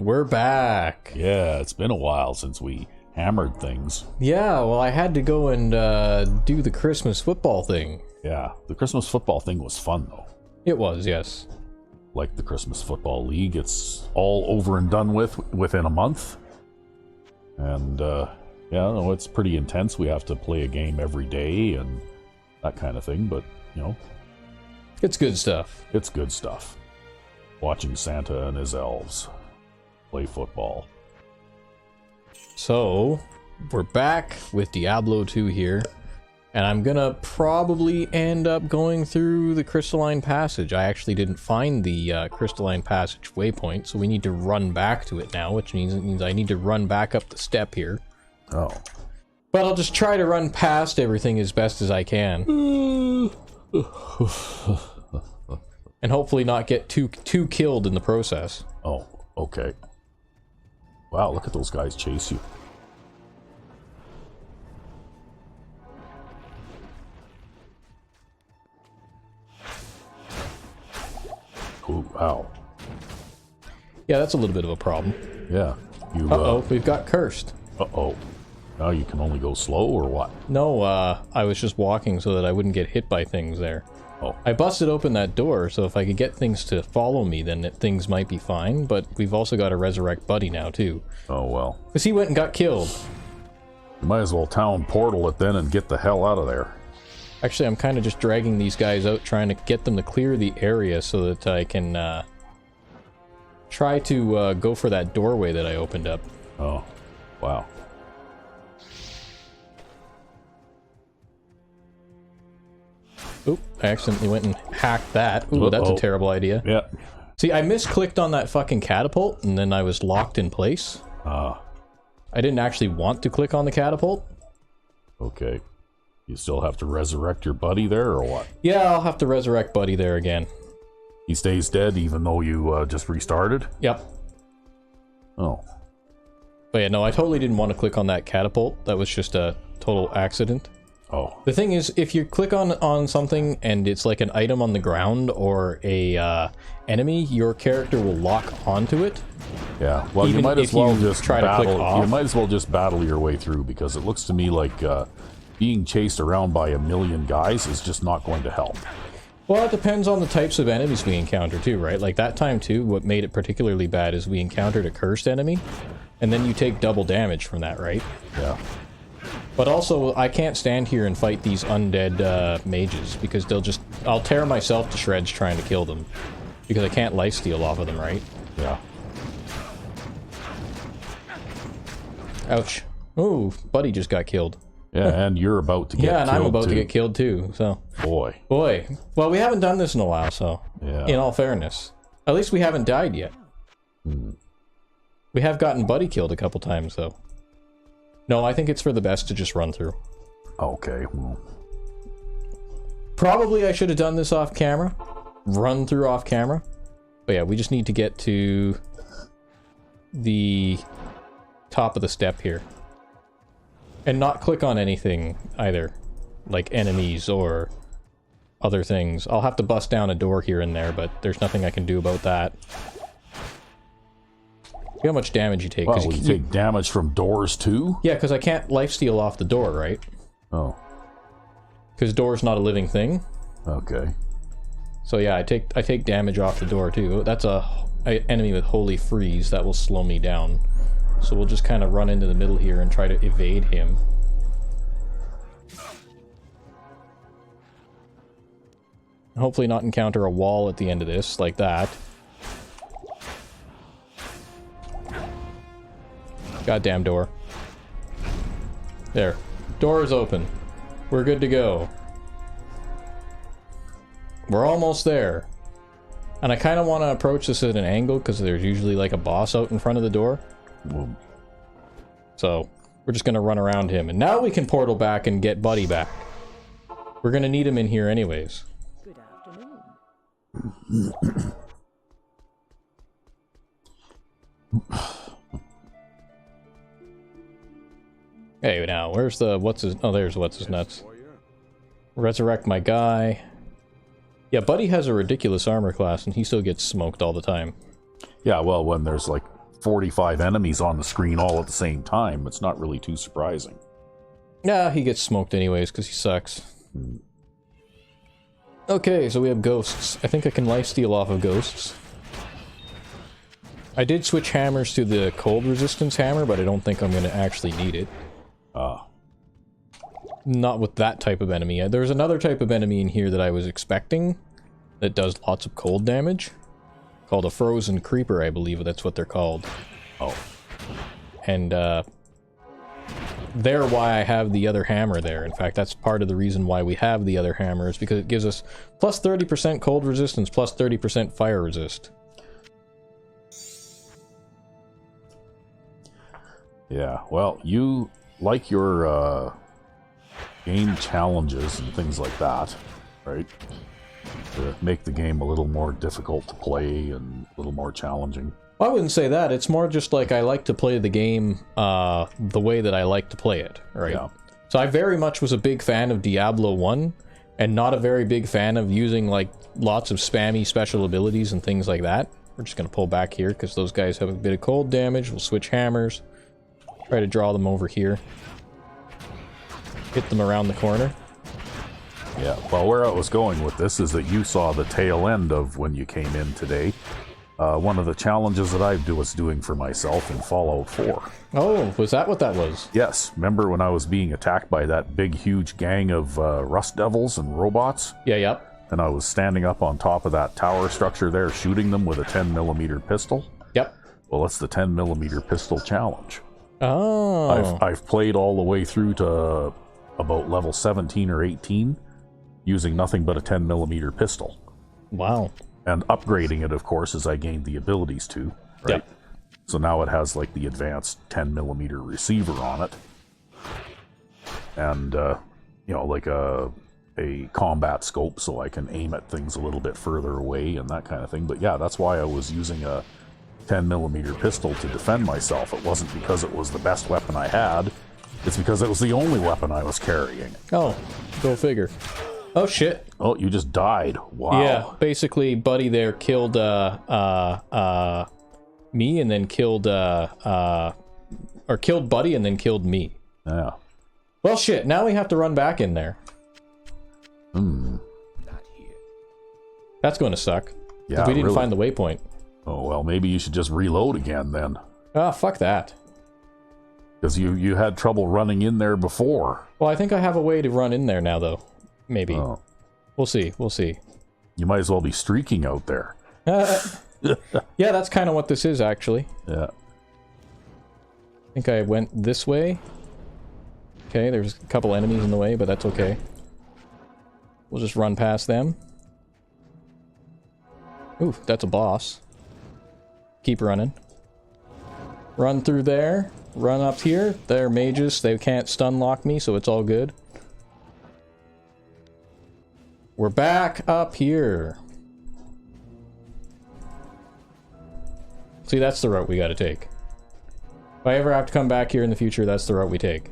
We're back. Yeah, it's been a while since we hammered things. Yeah, well, I had to go and do the Christmas football thing. Yeah, the Christmas football thing was fun, though. It was, yes. Like the Christmas Football League, it's all over and done with within a month. And, yeah, no, it's pretty intense. We have to play a game every day and that kind of thing, but, you know. It's good stuff. It's good stuff. Watching Santa and his elves play football. So, we're back with Diablo 2 here, and I'm gonna probably end up going through the Crystalline Passage. I actually didn't find the Crystalline Passage waypoint, so we need to run back to it now, which means I need to run back up the step here. Oh. But I'll just try to run past everything as best as I can. And hopefully not get too killed in the process. Oh, okay. Wow, look at those guys chase you. Ooh, wow. Yeah, that's a little bit of a problem. Yeah. You, Uh-oh, we've got cursed. Uh-oh. Now you can only go slow, or what? No, I was just walking so that I wouldn't get hit by things there. Oh. I busted open that door, so if I could get things to follow me, then things might be fine, but we've also got to resurrect Buddy now, too. Oh, well. Because he went and got killed. You might as well town portal it then and get the hell out of there. Actually, I'm kind of just dragging these guys out, trying to get them to clear the area so that I can, try to, go for that doorway that I opened up. Oh, wow. Oop, I accidentally went and hacked that. Ooh, that's a terrible idea. Yeah. See, I misclicked on that fucking catapult, and then I was locked in place. Ah. I didn't actually want to click on the catapult. Okay. You still have to resurrect your buddy there, or what? Yeah, I'll have to resurrect Buddy there again. He stays dead even though you just restarted? Yep. Oh. But yeah, no, I totally didn't want to click on that catapult. That was just a total accident. Oh. The thing is, if you click on something and it's like an item on the ground or a enemy, your character will lock onto it. Yeah. Well, you Even might as if well you just try to click battle. off. You might as well just battle your way through, because it looks to me like being chased around by a million guys is just not going to help. Well, it depends on the types of enemies we encounter too, right? Like that time too, what made it particularly bad is we encountered a cursed enemy, and then you take double damage from that, right? Yeah. But also, I can't stand here and fight these undead mages, because I'll tear myself to shreds trying to kill them. Because I can't lifesteal off of them, right? Yeah. Ouch. Ooh, Buddy just got killed. Yeah, and you're about to get killed. Yeah, and I'm about too. to get killed too, so... Boy. Boy. Well, we haven't done this in a while, so... Yeah. In all fairness. At least we haven't died yet. We have gotten Buddy killed a couple times, though. No, I think it's for the best to just run through. Okay, well. Probably I should have done this off camera. Run through off camera. But yeah, we just need to get to the top of the step here. And not click on anything either. Like enemies or other things. I'll have to bust down a door here and there, but there's nothing I can do about that. See how much damage you take. Wow, you take damage from doors too? Yeah, because I can't lifesteal off the door, right? Oh. Because door's not a living thing. Okay. So yeah, I take damage off the door too. That's a enemy with Holy Freeze. That will slow me down. So we'll just kind of run into the middle here and try to evade him. Hopefully not encounter a wall at the end of this, like that. Goddamn door. There. Door is open. We're good to go. We're almost there. And I kind of want to approach this at an angle, because there's usually like a boss out in front of the door. Well, so, we're just going to run around him. And now we can portal back and get Buddy back. We're going to need him in here anyways. Good afternoon. Hey, now, where's the... Oh, there's what's his nuts. Resurrect my guy. Yeah, Buddy has a ridiculous armor class, and he still gets smoked all the time. yeah, well, when there's like 45 enemies on the screen all at the same time, it's not really too surprising. Yeah, he gets smoked anyways because he sucks. Okay, so we have ghosts. I think I can lifesteal off of ghosts. I did switch hammers to the cold resistance hammer, but I don't think I'm going to actually need it. Not with that type of enemy. There's another type of enemy in here that I was expecting that does lots of cold damage. Called a frozen creeper, I believe that's what they're called. Oh. And, they're why I have the other hammer there. In fact, that's part of the reason why we have the other hammer, is because it gives us plus 30% cold resistance, plus 30% fire resist. Yeah, well, you like your game challenges and things like that, right? To make the game a little more difficult to play and a little more challenging. Well, I wouldn't say that. It's more just like I like to play the game the way that I like to play it, right? Yeah. So I very much was a big fan of Diablo 1, and not a very big fan of using like lots of spammy special abilities and things like that. We're just going to pull back here because those guys have a bit of cold damage. We'll switch hammers. Try to draw them over here. Hit them around the corner. Yeah, well, where I was going with this is that you saw the tail end of when you came in today. One of the challenges that I was doing for myself in Fallout 4. Oh, was that what that was? Yes, remember when I was being attacked by that big, huge gang of rust devils and robots? Yeah, yep. And I was standing up on top of that tower structure there, shooting them with a 10mm pistol? Yep. Well, it's the 10mm pistol challenge. Oh. I've played all the way through to about level 17 or 18 using nothing but a 10mm pistol. Wow. And upgrading it, of course, as I gained the abilities to, right? Yep. So now it has like the advanced 10mm receiver on it. And, you know, like a combat scope so I can aim at things a little bit further away and that kind of thing. But yeah, that's why I was using a 10mm pistol to defend myself. It wasn't because it was the best weapon I had. It's because it was the only weapon I was carrying. Oh, go figure. Oh, shit. Oh, you just died. Wow. Yeah, basically, Buddy there killed, me and then killed, or killed Buddy and then killed me. Yeah. Well, shit, now we have to run back in there. That's going to suck. Yeah, we didn't really. find the waypoint. Oh, well, maybe you should just reload again then. Ah, fuck that. Because you had trouble running in there before. Well, I think I have a way to run in there now, though. Maybe. Oh. We'll see. We'll see. You might as well be streaking out there. Yeah, that's kind of what this is, actually. Yeah. I think I went this way. Okay, there's a couple enemies in the way, but that's okay. We'll just run past them. Ooh, that's a boss. Keep running. Run through there. Run up here. They're mages. They can't stun lock me, so it's all good. We're back up here. See, that's the route we gotta take. If I ever have to come back here in the future, that's the route we take.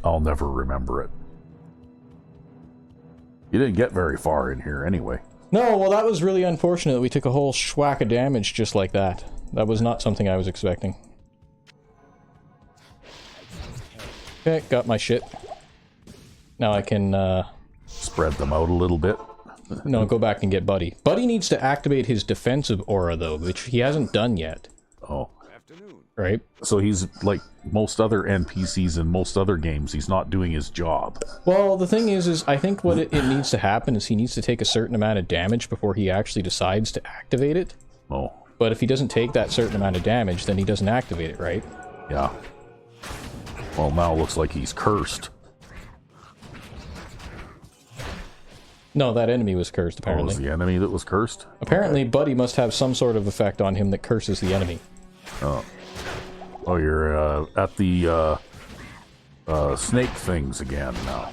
I'll never remember it. You didn't get very far in here anyway. No, well, that was really unfortunate that we took a whole schwack of damage just like that. That was not something I was expecting. Okay, got my shit. Now I can, Spread them out a little bit. no, go back and get Buddy. Buddy needs to activate his defensive aura, though, which he hasn't done yet. Oh. Right? So he's like most other NPCs in most other games, he's not doing his job. Well, the thing is I think what it needs to happen is he needs to take a certain amount of damage before he actually decides to activate it. Oh. But if he doesn't take that certain amount of damage, then he doesn't activate it, right? Yeah. Well, now it looks like he's cursed. No, that enemy was cursed, Oh, apparently. was the enemy that was cursed? Apparently, Buddy must have some sort of effect on him that curses the enemy. Oh. Oh, you're at the snake things again now.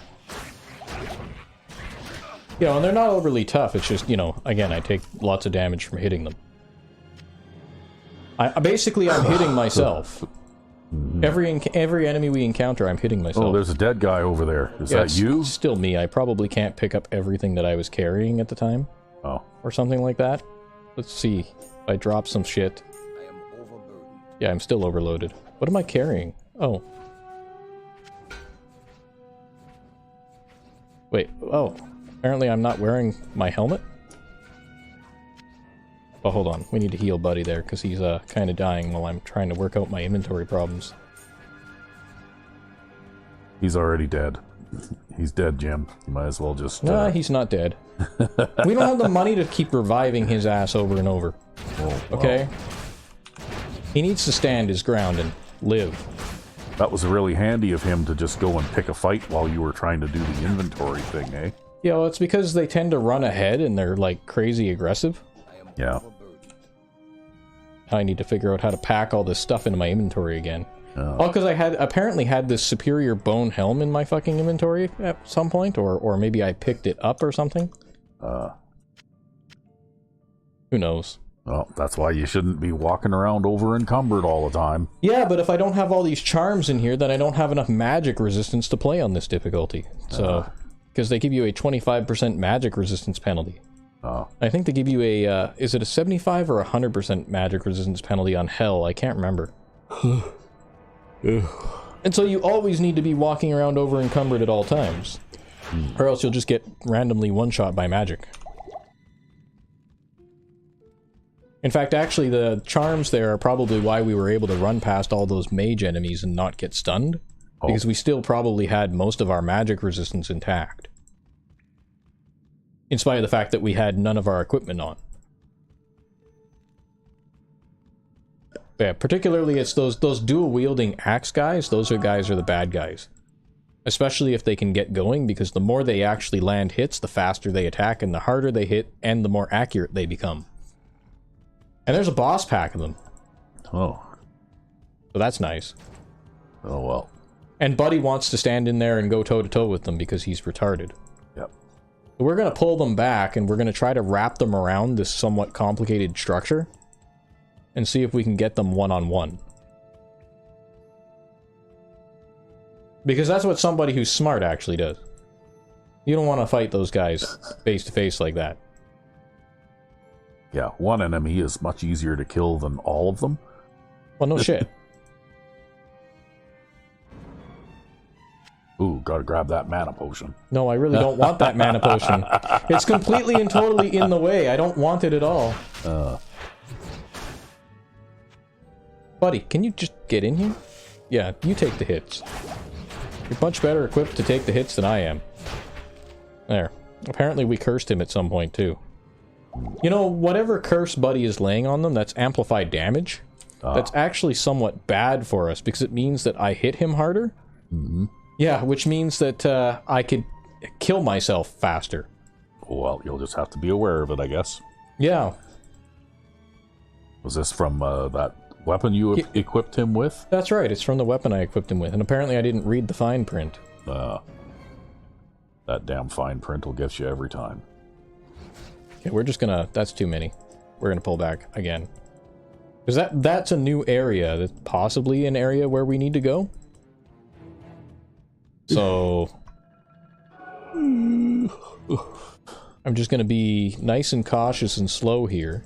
You know, and they're not overly tough. It's just, you know, again, I take lots of damage from hitting them. Basically, I'm hitting myself. Every enemy we encounter, I'm hitting myself. Oh, there's a dead guy over there. Is that you? It's still me. I probably can't pick up everything that I was carrying at the time. Oh. Or something like that. Let's see. If I drop some shit. Yeah, I'm still overloaded. What am I carrying? Oh. Wait, oh. Apparently I'm not wearing my helmet? Oh, hold on. We need to heal Buddy there, because he's kind of dying while I'm trying to work out my inventory problems. He's already dead. He's dead, Jim. You might as well just... Nah, he's not dead. We don't have the money to keep reviving his ass over and over. Well, okay? He needs to stand his ground and live. That was really handy of him to just go and pick a fight while you were trying to do the inventory thing, eh? Yeah, well, it's because they tend to run ahead and they're, like, crazy aggressive. Yeah. I need to figure out how to pack all this stuff into my inventory again. Oh, because I apparently had this superior bone helm in my fucking inventory at some point, or maybe I picked it up or something. Who knows? Well, that's why you shouldn't be walking around over encumbered all the time. Yeah, but if I don't have all these charms in here, then I don't have enough magic resistance to play on this difficulty. So, because they give you a 25% magic resistance penalty. I think they give you a, is it a 75 or 100% magic resistance penalty on Hell? I can't remember. And so you always need to be walking around over encumbered at all times. Or else you'll just get randomly one-shot by magic. In fact, actually, the charms there are probably why we were able to run past all those mage enemies and not get stunned. Because we still probably had most of our magic resistance intact. In spite of the fact that we had none of our equipment on. Yeah, particularly it's those dual-wielding axe guys, those guys are the bad guys. Especially if they can get going, because the more they actually land hits, the faster they attack, and the harder they hit, and the more accurate they become. And there's a boss pack of them. Oh. So that's nice. Oh, well. And Buddy wants to stand in there and go toe-to-toe with them because he's retarded. Yep. So we're going to pull them back, and we're going to try to wrap them around this somewhat complicated structure. And see if we can get them one-on-one. Because that's what somebody who's smart actually does. You don't want to fight those guys face-to-face like that. Yeah, one enemy is much easier to kill than all of them. Well, no shit. Ooh, gotta grab that mana potion. No, I really don't want that mana potion. It's completely and totally in the way. I don't want it at all. Buddy, can you just get in here? Yeah, you take the hits. You're much better equipped to take the hits than I am. There. Apparently we cursed him at some point, too. You know, whatever curse Buddy is laying on them, that's amplified damage. That's actually somewhat bad for us, because it means that I hit him harder. Mm-hmm. Yeah, which means that I could kill myself faster. Well, you'll just have to be aware of it, I guess. Yeah. Was this from that weapon you equipped him with? That's right, it's from the weapon I equipped him with, and apparently I didn't read the fine print. That damn fine print will get you every time. Okay, we're just gonna... That's too many. We're gonna pull back again. Because that's a new area. That's possibly an area where we need to go. So... I'm just gonna be nice and cautious and slow here.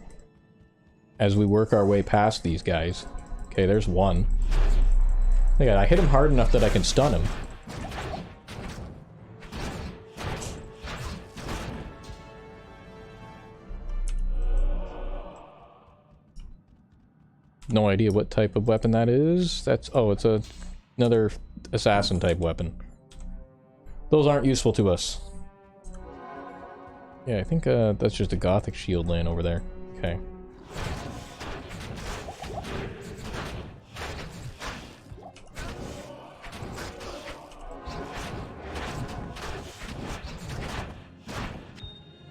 As we work our way past these guys. Okay, there's one. I hit him hard enough that I can stun him. No idea what type of weapon that is. That's... Oh, it's another assassin type weapon. Those aren't useful to us. Yeah, I think that's just a gothic shield laying over there. Okay.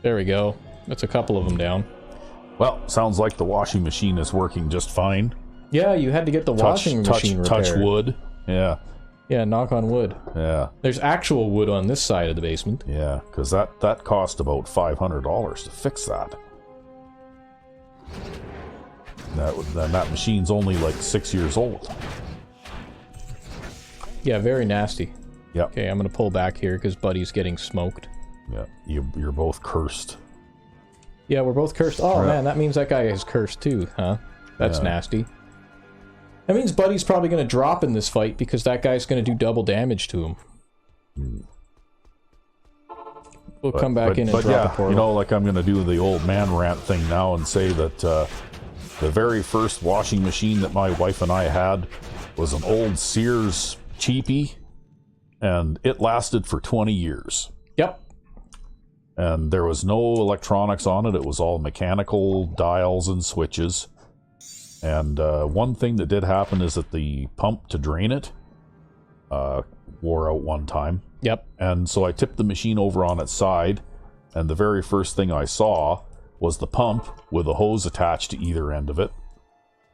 There we go. That's a couple of them down. Well, sounds like the washing machine is working just fine. Yeah, you had to get the washing machine repaired. Touch wood. Yeah. Yeah, knock on wood. Yeah. There's actual wood on this side of the basement. Yeah, because that cost about $500 to fix that. That machine's only like 6 years old. Yeah, very nasty. Yeah. Okay, I'm gonna pull back here because Buddy's getting smoked. Yeah, you're both cursed. Yeah, we're both cursed. Oh man, that means that guy is cursed too, huh? That's nasty. That means Buddy's probably going to drop in this fight because that guy's going to do double damage to him. We'll come back in and drop a portal. You know, like I'm going to do the old man rant thing now and say that the very first washing machine that my wife and I had was an old Sears cheapie, and it lasted for 20 years. Yep. And there was no electronics on it. It was all mechanical dials and switches. And one thing that did happen is that the pump to drain it wore out one time. Yep. And so I tipped the machine over on its side, and the very first thing I saw was the pump with a hose attached to either end of it.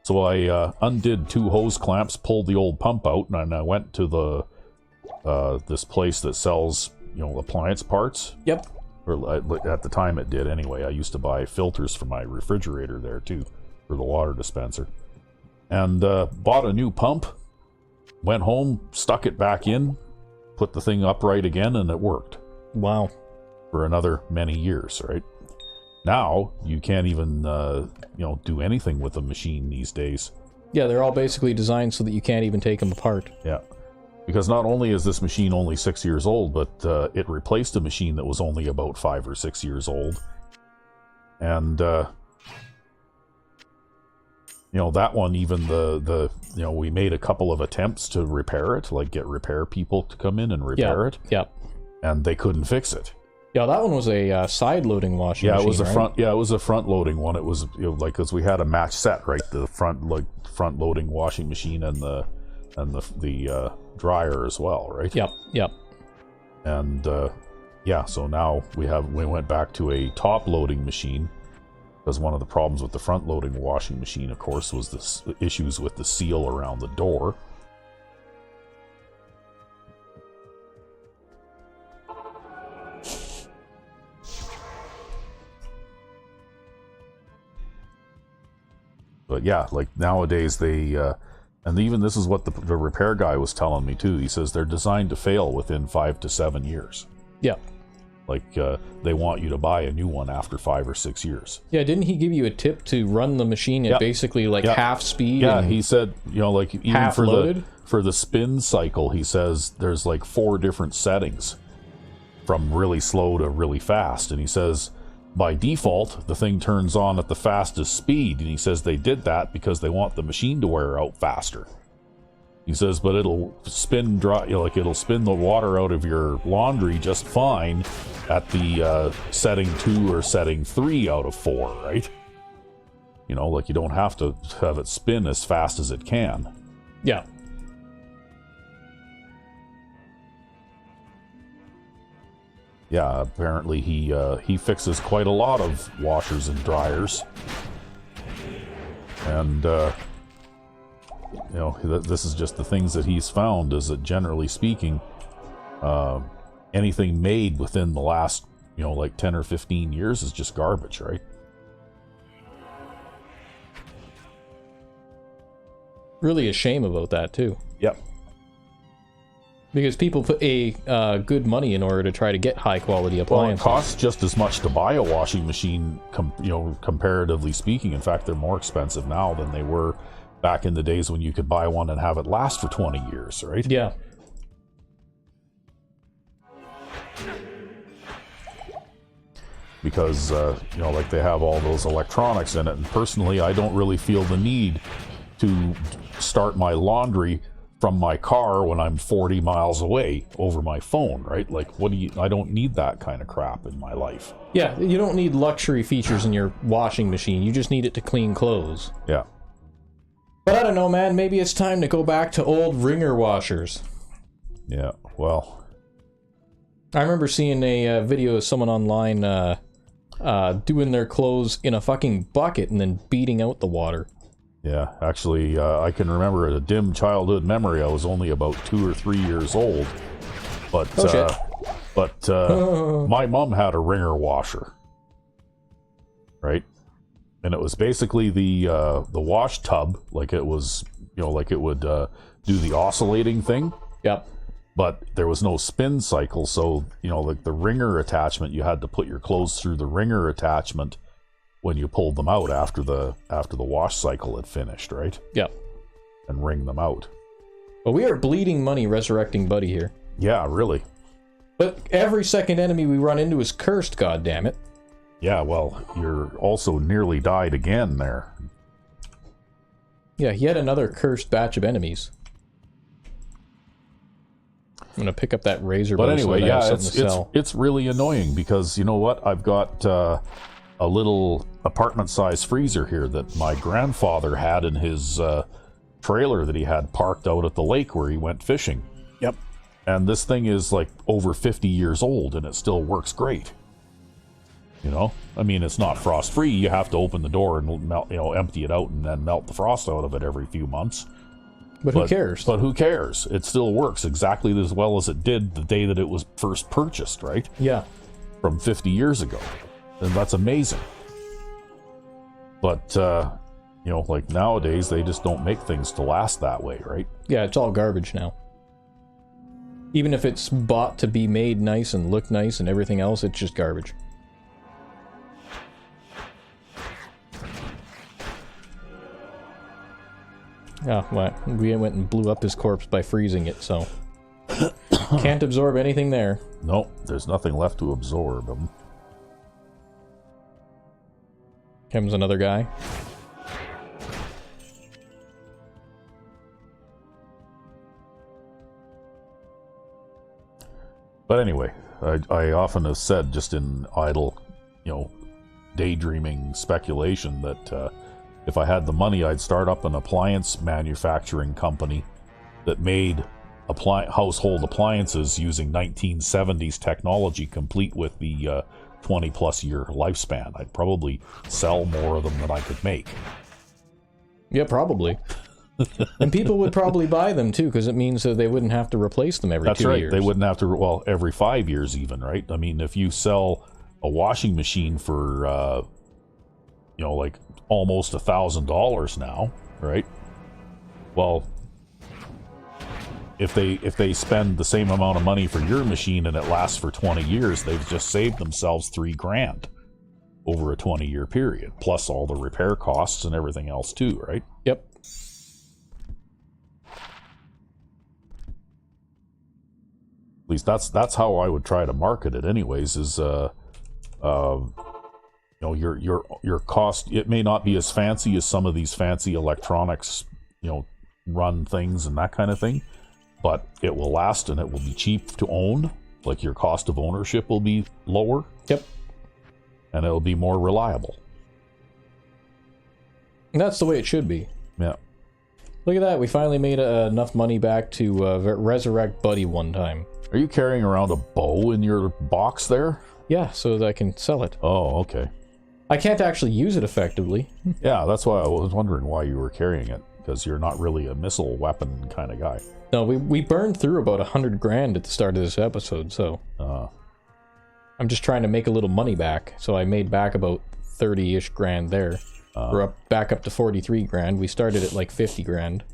So I undid 2 hose clamps, pulled the old pump out, and I went to the this place that sells, you know, appliance parts. Yep. Or at the time it did anyway. I used to buy filters for my refrigerator there too, for the water dispenser. And bought a new pump, went home, stuck it back in, put the thing upright again, and it worked. Wow. For another many years, right? Now, you can't even, do anything with a machine these days. Yeah, they're all basically designed so that you can't even take them apart. Yeah. Because not only is this machine only 6 years old, but it replaced a machine that was only about 5 or 6 years old. And, that one, even we made a couple of attempts to repair it, like get repair people to come in and repair it. Yep. And they couldn't fix it. Yeah, that one was a side-loading washing machine, it was a right? front. Yeah, it was a front-loading one. It was because we had a match set, right? The front-loading washing machine and the dryer as well, right? Yep. And so now we went back to a top-loading machine, because one of the problems with the front-loading washing machine, of course, was the issues with the seal around the door. But yeah, like nowadays they, and even this is what the repair guy was telling me too. He says they're designed to fail within 5 to 7 years. Yeah. Like they want you to buy a new one after 5 or 6 years. Yeah, didn't he give you a tip to run the machine at basically like half speed? Yeah, he said, like even half loaded? For the spin cycle, he says there's like 4 different settings from really slow to really fast. And he says, by default, the thing turns on at the fastest speed, and he says they did that because they want the machine to wear out faster. He says, but it'll spin dry, it'll spin the water out of your laundry just fine at the setting 2 or setting 3 out of 4, right? You don't have to have it spin as fast as it can. Yeah. Yeah, apparently he fixes quite a lot of washers and dryers, and this is just the things that he's found. Is that generally speaking, anything made within the last 10 or 15 years is just garbage, right? Really a shame about that too. Yep. Because people put good money in order to try to get high quality appliances. Well, it costs just as much to buy a washing machine, comparatively speaking. In fact, they're more expensive now than they were back in the days when you could buy one and have it last for 20 years, right? Yeah. Because, they have all those electronics in it. And personally, I don't really feel the need to start my laundry from my car when I'm 40 miles away over my phone, right? Like, I don't need that kind of crap in my life. Yeah, you don't need luxury features in your washing machine. You just need it to clean clothes. Yeah. But I don't know, man. Maybe it's time to go back to old wringer washers. Yeah, well. I remember seeing a video of someone online doing their clothes in a fucking bucket and then beating out the water. Yeah, actually, I can remember a dim childhood memory. I was only about 2 or 3 years old, but my mom had a wringer washer, right? And it was basically the wash tub, like it was, like it would do the oscillating thing. Yep. But there was no spin cycle, so like the wringer attachment, you had to put your clothes through the wringer attachment when you pulled them out after the wash cycle had finished, right? Yep. and wring them out. But we are bleeding money resurrecting Buddy here. Yeah, really. But every second enemy we run into is cursed, goddammit. Yeah, well, you're also nearly died again there. Yeah, yet another cursed batch of enemies. I'm gonna pick up that razor. But anyway, so yeah, it's really annoying because you know what? I've got a little apartment-sized freezer here that my grandfather had in his trailer that he had parked out at the lake where he went fishing. Yep. And this thing is like over 50 years old and it still works great. You know, I mean, it's not frost-free. You have to open the door and melt, empty it out and then melt the frost out of it every few months. But who cares? But who cares? It still works exactly as well as it did the day that it was first purchased, right? Yeah. From 50 years ago. And that's amazing. But, like nowadays, they just don't make things to last that way, right? Yeah, it's all garbage now. Even if it's bought to be made nice and look nice and everything else, it's just garbage. Oh, well, we went and blew up his corpse by freezing it, so... Can't absorb anything there. Nope, there's nothing left to absorb them. Comes another guy. But anyway, I often have said, just in idle, daydreaming speculation, that if I had the money, I'd start up an appliance manufacturing company that made household appliances using 1970s technology, complete with the 20-plus year lifespan. I'd probably sell more of them than I could make. Yeah, probably. And people would probably buy them, too, because it means that they wouldn't have to replace them every 2 years. That's right. They wouldn't have to, every 5 years even, right? I mean, if you sell a washing machine for, like almost $1,000 now, right? Well, if they spend the same amount of money for your machine and it lasts for 20 years, they've just saved themselves $3,000 over a 20-year period, plus all the repair costs and everything else too, right? Yep. At least that's how I would try to market it anyways, is your cost, it may not be as fancy as some of these fancy electronics, run things and that kind of thing, but it will last and it will be cheap to own. Like, your cost of ownership will be lower. Yep. And it'll be more reliable. And that's the way it should be. Yeah. Look at that, we finally made enough money back to resurrect Buddy one time. Are you carrying around a bow in your box there? Yeah, so that I can sell it. Oh, okay. I can't actually use it effectively. Yeah, that's why I was wondering why you were carrying it, because you're not really a missile weapon kind of guy. No, we burned through about $100,000 at the start of this episode, so... I'm just trying to make a little money back, so I made back about 30-ish grand there. We're back up to 43 grand. We started at like 50 grand.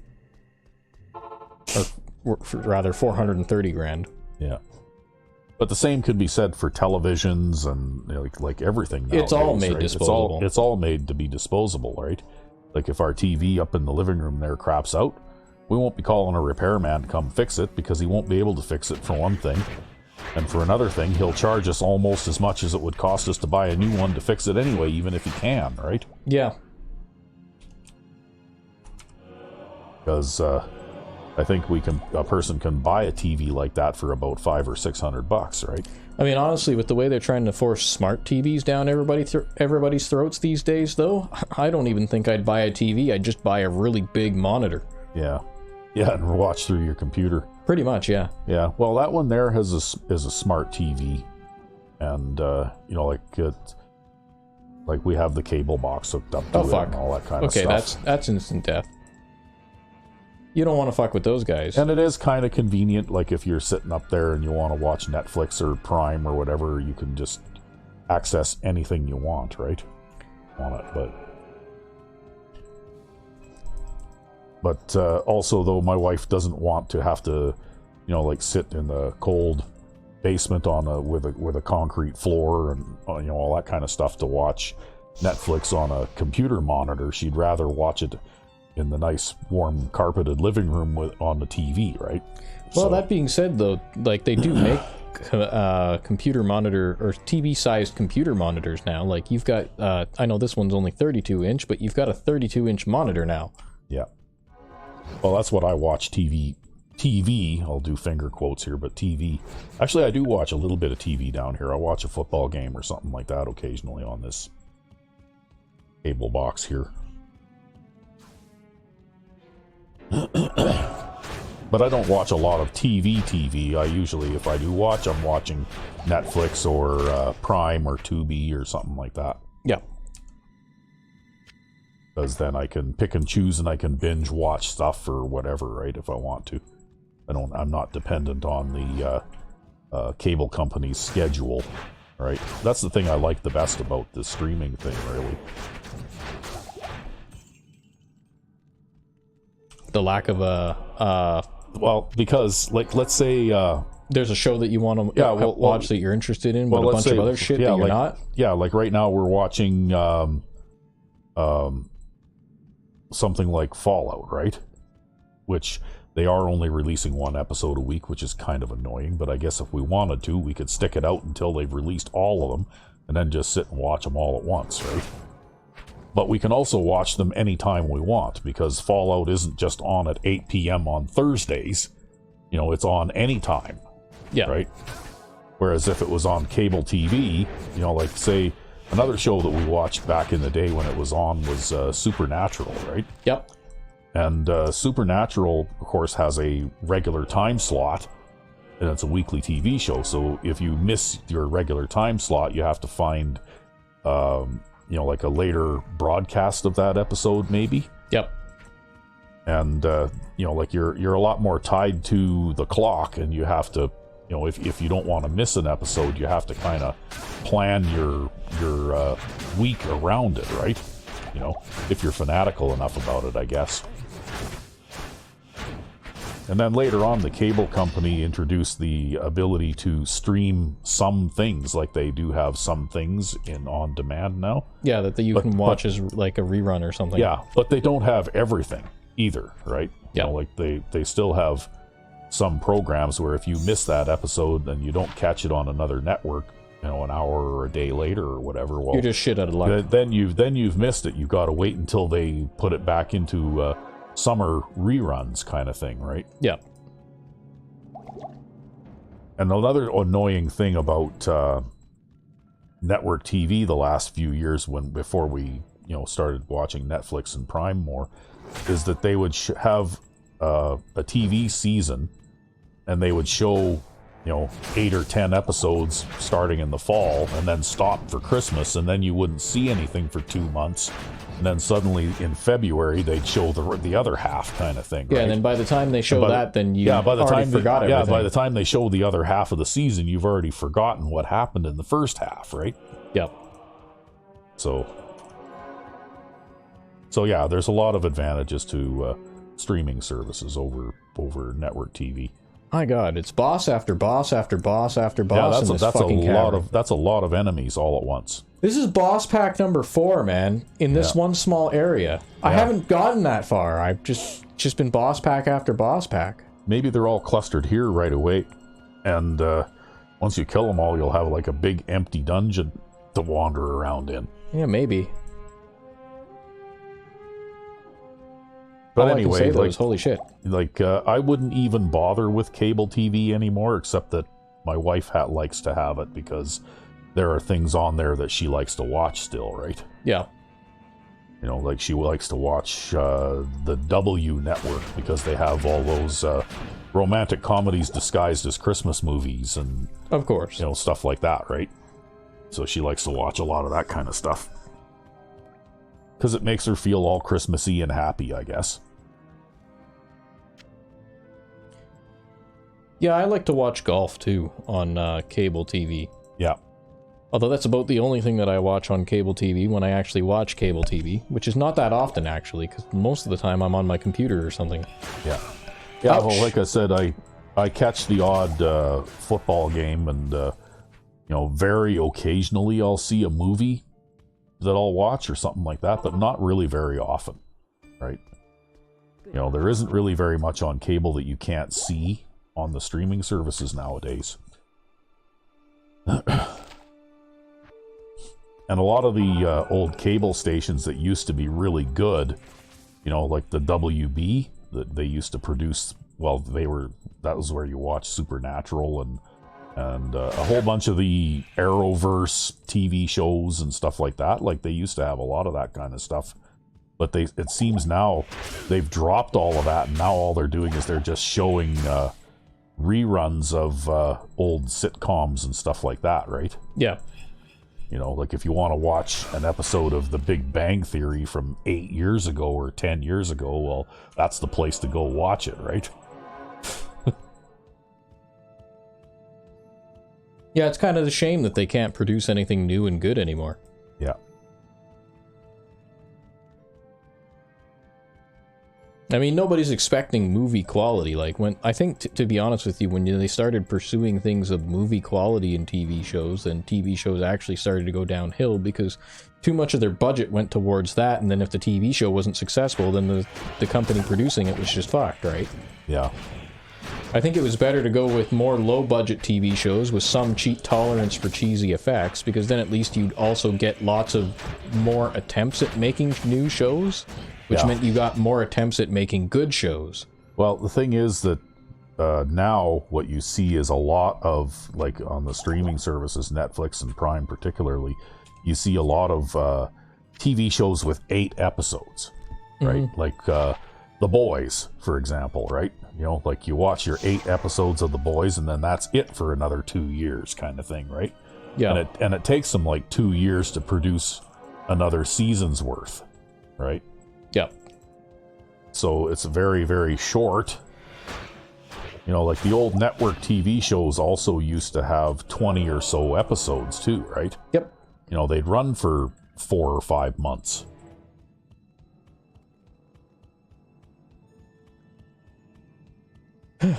Or rather, 430 grand. Yeah. But the same could be said for televisions and like everything nowadays. It's all made right? disposable. It's all made to be disposable, right? Like, if our TV up in the living room there craps out, we won't be calling a repairman to come fix it, because he won't be able to fix it, for one thing. And for another thing, he'll charge us almost as much as it would cost us to buy a new one to fix it anyway, even if he can, right? Yeah. Because I think a person can buy a TV like that for about $500 or $600, right? I mean, honestly, with the way they're trying to force smart TVs down everybody's throats these days, though, I don't even think I'd buy a TV. I'd just buy a really big monitor. Yeah. Yeah, and watch through your computer. Pretty much, yeah. Yeah, well, that one there is a smart TV, and like we have the cable box hooked up to it and all that kind of stuff. Okay, that's instant death. You don't want to fuck with those guys. And it is kind of convenient, like if you're sitting up there and you want to watch Netflix or Prime or whatever, you can just access anything you want, right? On it, But also, though, my wife doesn't want to have to, like sit in the cold basement with a concrete floor and all that kind of stuff to watch Netflix on a computer monitor. She'd rather watch it in the nice warm carpeted living room on the TV, right? Well, that being said, though, like they do make computer monitor or TV-sized computer monitors now. Like you've got, I know this one's only 32-inch, but you've got a 32-inch monitor now. Yeah. Well, that's what I watch TV. I'll do finger quotes here, but TV. Actually, I do watch a little bit of TV down here. I watch a football game or something like that occasionally on this cable box here. But I don't watch a lot of TV. I usually, if I do watch, I'm watching Netflix or Prime or Tubi or something like that. Yeah. Because then I can pick and choose and I can binge watch stuff or whatever, right, if I want to. I'm not dependent on the cable company's schedule, right? That's the thing I like the best about the streaming thing, really. The lack of a... Well, because, like, let's say... there's a show that you want to watch that you're interested in, but a bunch of other shit that you're not? Yeah, like right now we're watching something like Fallout, right? Which they are only releasing one episode a week, which is kind of annoying, but I guess if we wanted to, we could stick it out until they've released all of them, and then just sit and watch them all at once, right? But we can also watch them anytime we want, because Fallout isn't just on at 8 p.m. on Thursdays. You know, it's on anytime. Yeah. Right? Whereas if it was on cable TV, you know, like, say, another show that we watched back in the day when it was on was Supernatural, right? Yep. And Supernatural, of course, has a regular time slot, and it's a weekly TV show. So if you miss your regular time slot, you have to find... you know, like a later broadcast of that episode, maybe. Yep. And you know, like you're a lot more tied to the clock, and you have to, you know, if you don't want to miss an episode, you have to kind of plan your week around it, right? You know, if you're fanatical enough about it, I guess. And then later on, the cable company introduced the ability to stream some things, like they do have some things on demand now. Yeah, that you can watch as like a rerun or something. Yeah, but they don't have everything either, right? Yeah. You know, like they still have some programs where if you miss that episode and you don't catch it on another network, you know, an hour or a day later or whatever, well, you're just shit out of luck. Then you've missed it. You've got to wait until they put it back into summer reruns kind of thing, right? Yeah. And another annoying thing about network TV the last few years, before we started watching Netflix and Prime more, is that they would have a TV season, and they would show 8 or 10 episodes starting in the fall, and then stop for Christmas, and then you wouldn't see anything for 2 months. And then suddenly in February they'd show the other half kind of thing. Yeah, right? And then by the time they show that, then you already forgot everything. Yeah, by the time they show the other half of the season, you've already forgotten what happened in the first half, right? Yep. So yeah, there's a lot of advantages to streaming services over network TV. My God, it's boss after boss after boss after boss. Yeah, that's a lot of enemies all at once. This is boss pack number 4, man, in this one small area. Yeah. I haven't gotten that far. I've just been boss pack after boss pack. Maybe they're all clustered here right away, and once you kill them all, you'll have like a big empty dungeon to wander around in. Yeah, maybe. But all anyway, I can say, though, is holy shit. Like, I wouldn't even bother with cable TV anymore, except that my wife likes to have it because there are things on there that she likes to watch still, right? Yeah. Like she likes to watch the W network because they have all those romantic comedies disguised as Christmas movies and, of course, stuff like that, right? So she likes to watch a lot of that kind of stuff because it makes her feel all Christmassy and happy, I guess. Yeah, I like to watch golf too on cable TV. Yeah. Although that's about the only thing that I watch on cable TV when I actually watch cable TV, which is not that often, actually, because most of the time I'm on my computer or something. Yeah. Yeah, well, like I said, I catch the odd football game, and, very occasionally I'll see a movie that I'll watch or something like that, but not really very often, right? You know, there isn't really very much on cable that you can't see on the streaming services nowadays. And a lot of the old cable stations that used to be really good, you know, like the WB that they used to produce, well, that was where you watch Supernatural and a whole bunch of the Arrowverse TV shows and stuff like that. Like, they used to have a lot of that kind of stuff. But it seems now they've dropped all of that, and now all they're doing is they're just showing reruns of old sitcoms and stuff like that, right? Yeah. You know, like if you want to watch an episode of The Big Bang Theory from 8 years ago or 10 years ago, well, that's the place to go watch it, right? Yeah, it's kind of a shame that they can't produce anything new and good anymore. Yeah. I mean, nobody's expecting movie quality. Like, when I think, to be honest with you, when they started pursuing things of movie quality in TV shows, then TV shows actually started to go downhill because too much of their budget went towards that, and then if the TV show wasn't successful, then the company producing it was just fucked, right? Yeah. I think it was better to go with more low-budget TV shows with some tolerance for cheesy effects, because then at least you'd also get lots of more attempts at making new shows, which meant you got more attempts at making good shows. Well, the thing is that now what you see is a lot of, like on the streaming services, Netflix and Prime particularly, you see a lot of TV shows with 8 episodes, right? Mm-hmm. Like The Boys, for example, right? You know, like you watch your 8 episodes of The Boys and then that's it for another 2 years kind of thing, right? Yeah. And it takes them like 2 years to produce another season's worth, right? Yep. So it's very, very short. You know, like the old network TV shows also used to have 20 or so episodes too, right? Yep. You know, they'd run for 4 or 5 months.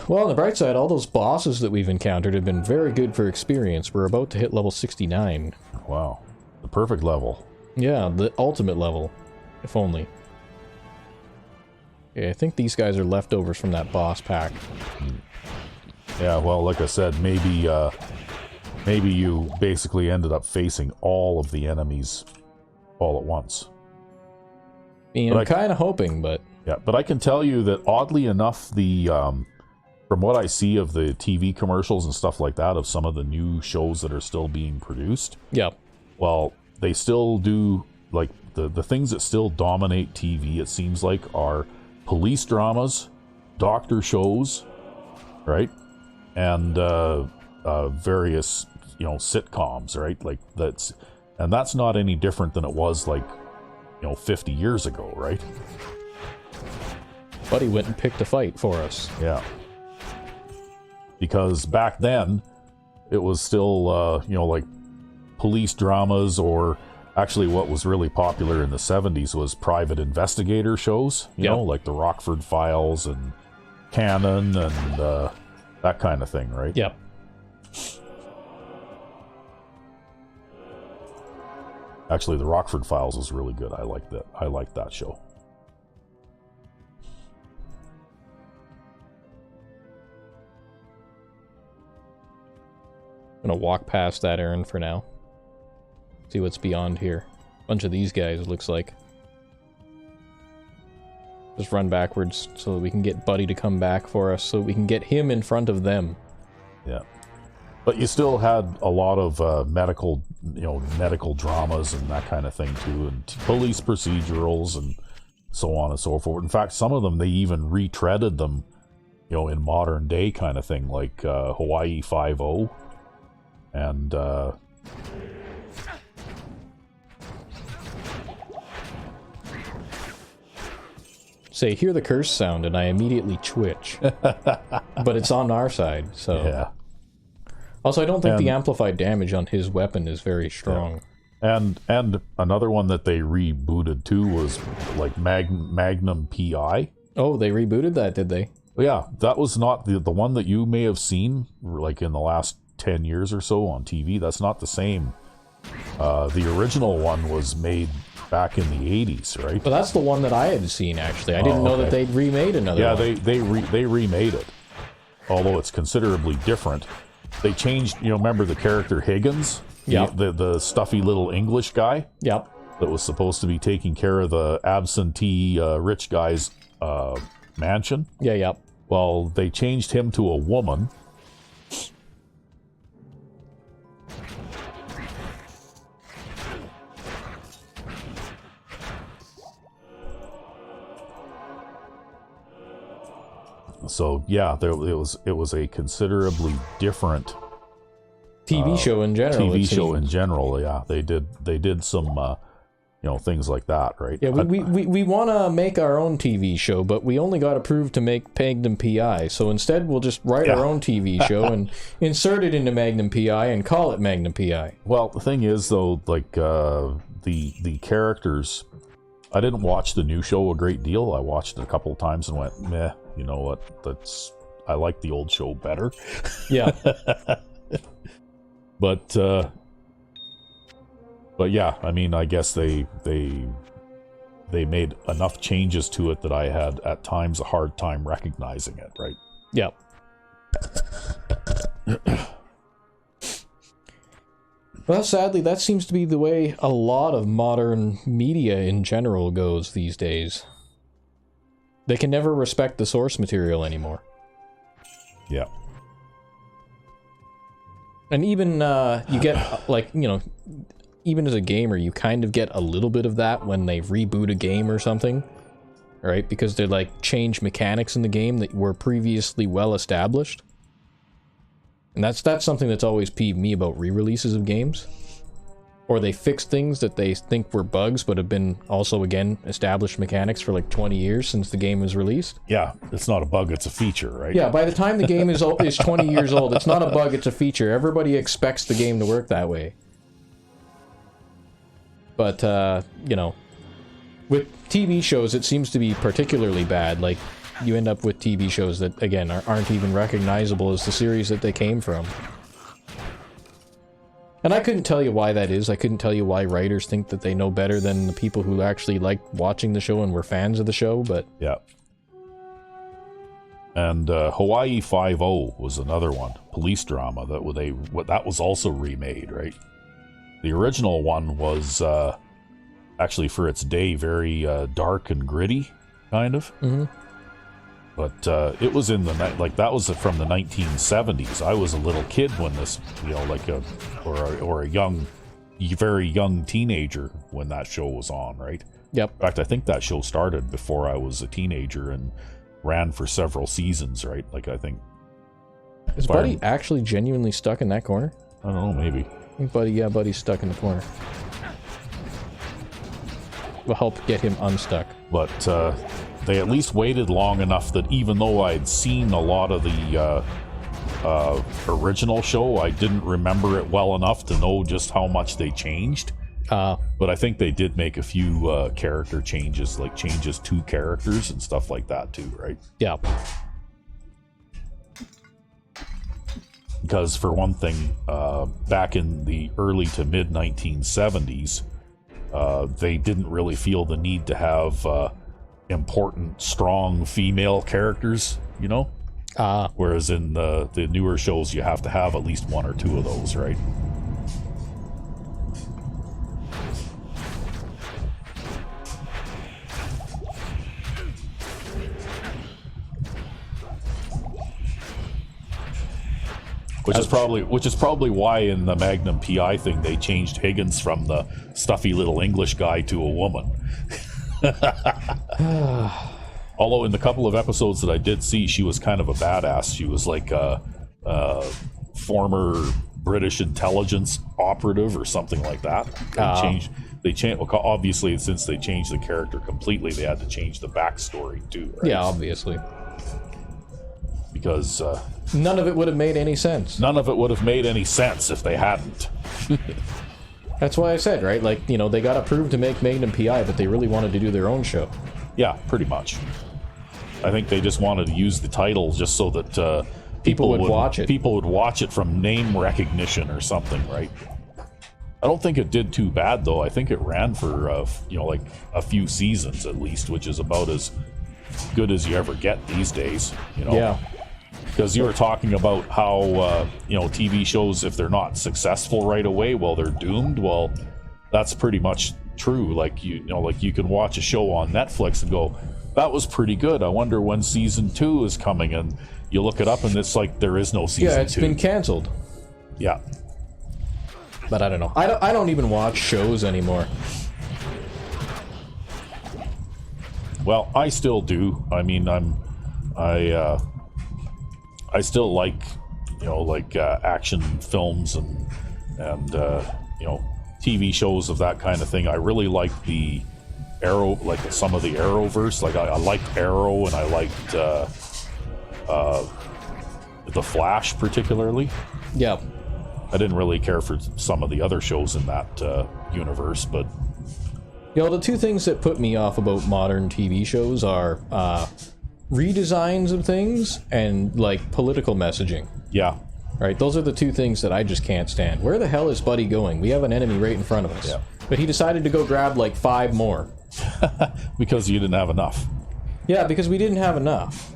Well, on the bright side, all those bosses that we've encountered have been very good for experience. We're about to hit level 69. Wow. The perfect level. Yeah, the ultimate level. If only. Yeah, I think these guys are leftovers from that boss pack. Yeah, well, like I said, maybe you basically ended up facing all of the enemies all at once. I'm kind of hoping, but... Yeah, but I can tell you that oddly enough, from what I see of the TV commercials and stuff like that, of some of the new shows that are still being produced... Yeah. Well, they still do, like, the things that still dominate TV, it seems like, are police dramas, doctor shows, right? And various, you know, sitcoms, right? Like, that's not any different than it was, like, you know, 50 years ago, right? Buddy went and picked a fight for us. Yeah. Because back then, it was still, you know, like, police dramas, or actually what was really popular in the 70s was private investigator shows, you know, like the Rockford Files and Cannon and that kind of thing, right? Yep. Actually, the Rockford Files was really good. I liked that show. I'm gonna walk past that errand for now. See what's beyond here. Bunch of these guys, it looks like. Just run backwards so that we can get Buddy to come back for us, so we can get him in front of them. Yeah. But you still had a lot of medical dramas and that kind of thing too, and police procedurals and so on and so forth. In fact, some of them, they even retreaded them, you know, in modern day kind of thing, like Hawaii 5-0 and say, hear the curse sound, and I immediately twitch. But it's on our side, so... Yeah. Also, I don't think the amplified damage on his weapon is very strong. Yeah. And another one that they rebooted too was, like, Magnum PI. Oh, they rebooted that, did they? Yeah, that was not the one that you may have seen, like, in the last 10 years or so on TV. That's not the same. The original one was made back in the 80s, right? But that's the one that I had seen, actually. I didn't know that they'd remade another one. Yeah, they remade it, although it's considerably different. They changed, remember the character Higgins? Yep. The stuffy little English guy? Yep. That was supposed to be taking care of the absentee rich guy's mansion? Yeah, yep. Well, they changed him to a woman. So yeah, it was a considerably different TV show in general. TV show in general, yeah. They did some things like that, right? Yeah, we want to make our own TV show, but we only got approved to make Magnum PI. So instead, we'll just write our own TV show and insert it into Magnum PI and call it Magnum PI. Well, the thing is, though, like the characters, I didn't watch the new show a great deal. I watched it a couple of times and went, meh. You know what? I like the old show better. Yeah. But yeah, I mean, I guess they made enough changes to it that I had at times a hard time recognizing it, right? Yep. Well, sadly, that seems to be the way a lot of modern media in general goes these days. They can never respect the source material anymore. Yeah. And even, you get, even as a gamer, you kind of get a little bit of that when they reboot a game or something, right? Because they, change mechanics in the game that were previously well established. And that's something that's always peeved me about re-releases of games. Or they fix things that they think were bugs, but have been also, again, established mechanics for 20 years since the game was released. Yeah, it's not a bug, it's a feature, right? Yeah, by the time the game is 20 years old, it's not a bug, it's a feature. Everybody expects the game to work that way. But, with TV shows, it seems to be particularly bad. You end up with TV shows that, again, aren't even recognizable as the series that they came from. And I couldn't tell you why that is. I couldn't tell you why writers think that they know better than the people who actually liked watching the show and were fans of the show, but... Yeah. And Hawaii Five-0 was another one. Police drama. That was also remade, right? The original one was actually, for its day, very dark and gritty, kind of. Mm-hmm. But it was in the that was from the 1970s. I was a little kid when this, or a young, very young teenager when that show was on, right? Yep. In fact, I think that show started before I was a teenager and ran for several seasons, right? I think. Is Buddy actually genuinely stuck in that corner? I don't know, maybe. I think Buddy's stuck in the corner. We'll help get him unstuck. But they at least waited long enough that even though I'd seen a lot of the original show, I didn't remember it well enough to know just how much they changed. But I think they did make a few character changes, changes to characters and stuff like that too, right? Yeah. Because for one thing, back in the early to mid 1970s, they didn't really feel the need to have important, strong female characters, Whereas in the newer shows, you have to have at least one or two of those, right? Which is probably why in the Magnum PI thing they changed Higgins from the stuffy little English guy to a woman. Although in the couple of episodes that I did see, she was kind of a badass. She was like a former British intelligence operative or something like that. They changed. Well, obviously, since they changed the character completely, they had to change the backstory too. Right? Yeah, obviously. Because none of it would have made any sense. None of it would have made any sense if they hadn't. That's why I said, right? They got approved to make Magnum PI, but they really wanted to do their own show. Yeah, pretty much. I think they just wanted to use the title just so that people would watch it. People would watch it from name recognition or something, right? I don't think it did too bad, though. I think it ran for, like a few seasons at least, which is about as good as you ever get these days, Yeah. Because you were talking about how, TV shows, if they're not successful right away, well, they're doomed. Well, that's pretty much true. Like, you can watch a show on Netflix and go, that was pretty good. I wonder when season 2 is coming. And you look it up and it's like there is no season 2. Yeah, it's been canceled. Yeah. But I don't know. I don't even watch shows anymore. Well, I still do. I mean, I still like, action films and TV shows of that kind of thing. I really like the Arrow, like some of the Arrowverse. Like I liked Arrow, and I liked the Flash particularly. Yeah. I didn't really care for some of the other shows in that universe, but The two things that put me off about modern TV shows are redesigns of things and like political messaging. yeah. Right? Those are the two things that I just can't stand. Where the hell is Buddy going? We have an enemy right in front of us. Yeah. But he decided to go grab like 5 more. Because you didn't have enough. Yeah, because we didn't have enough.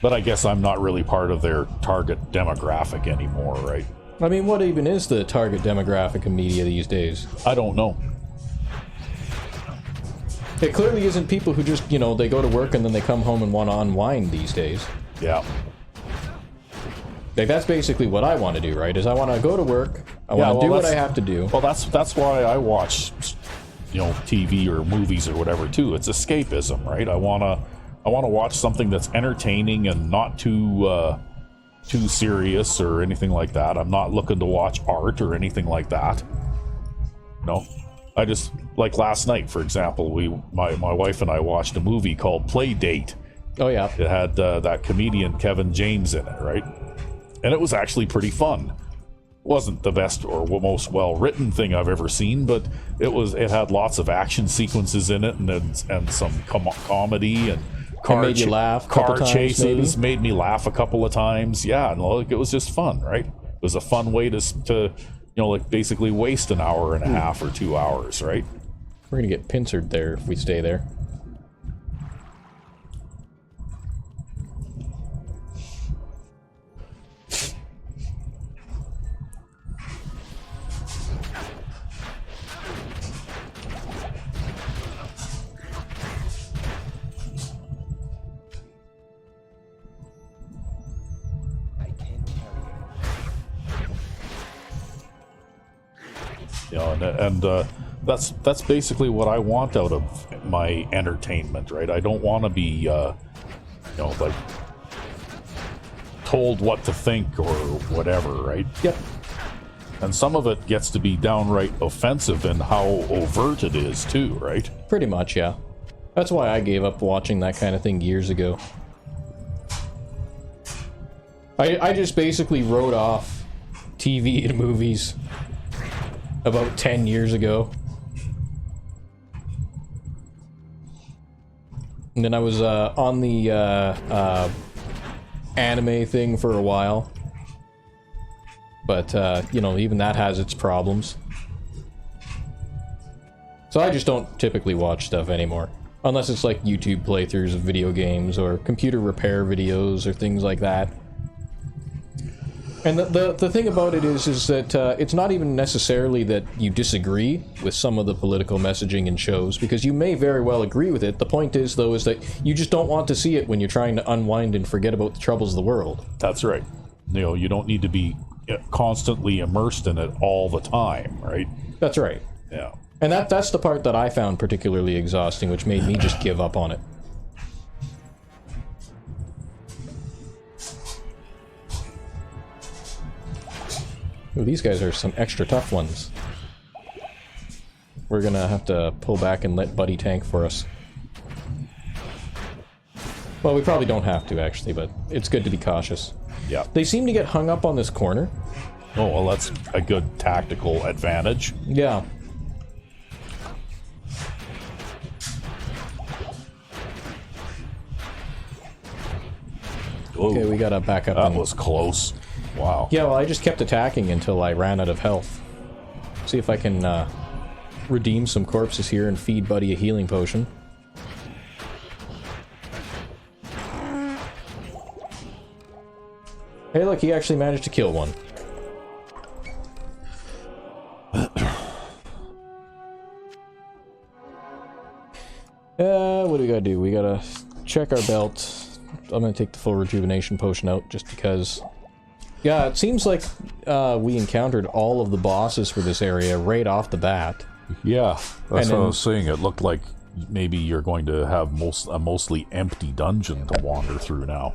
But I guess I'm not really part of their target demographic anymore, right? I mean, what even is the target demographic of media these days? I don't know. It clearly isn't people who just, they go to work and then they come home and want to unwind these days. Yeah. Like, that's basically what I want to do, right? Is I want to go to work, I want to do what I have to do. Well, that's why I watch, TV or movies or whatever too. It's escapism, right? I want to watch something that's entertaining and not too serious or anything like that. I'm not looking to watch art or anything like that. I just, like last night, for example, my wife and I watched a movie called Play Date. Oh, yeah. It had that comedian Kevin James in it, right? And it was actually pretty fun. Wasn't the best or most well-written thing I've ever seen, but it had lots of action sequences in it and some comedy and made you laugh a couple car times, chases. maybe? Made me laugh a couple of times. Yeah, and it was just fun, right? It was a fun way to basically waste an hour and a half or 2 hours, right? We're going to get pincered there if we stay there. And that's basically what I want out of my entertainment, right? I don't want to be, like told what to think or whatever, right? Yep. And some of it gets to be downright offensive in how overt it is too, right? Pretty much, yeah. That's why I gave up watching that kind of thing years ago. I just basically wrote off TV and movies about 10 years ago. And then I was on the anime thing for a while. But, even that has its problems. So I just don't typically watch stuff anymore. Unless it's like YouTube playthroughs of video games or computer repair videos or things like that. And the thing about it is that it's not even necessarily that you disagree with some of the political messaging in shows, because you may very well agree with it. The point is, though, is that you just don't want to see it when you're trying to unwind and forget about the troubles of the world. That's right. You don't need to be constantly immersed in it all the time, right? That's right. Yeah. And that's the part that I found particularly exhausting, which made me just give up on it. Ooh, these guys are some extra tough ones. We're gonna have to pull back and let Buddy tank for us. Well, we probably don't have to, actually, but it's good to be cautious. Yeah. They seem to get hung up on this corner. Oh, well, that's a good tactical advantage. Yeah. Okay, we gotta back up. That was close. Wow. Yeah, well, I just kept attacking until I ran out of health. See if I can redeem some corpses here and feed Buddy a healing potion. Hey, look, he actually managed to kill one. What do we gotta do? We gotta check our belt. I'm gonna take the full rejuvenation potion out just because... Yeah, it seems like we encountered all of the bosses for this area right off the bat. Yeah, that's what I was saying. It looked like maybe you're going to have a mostly empty dungeon to wander through now.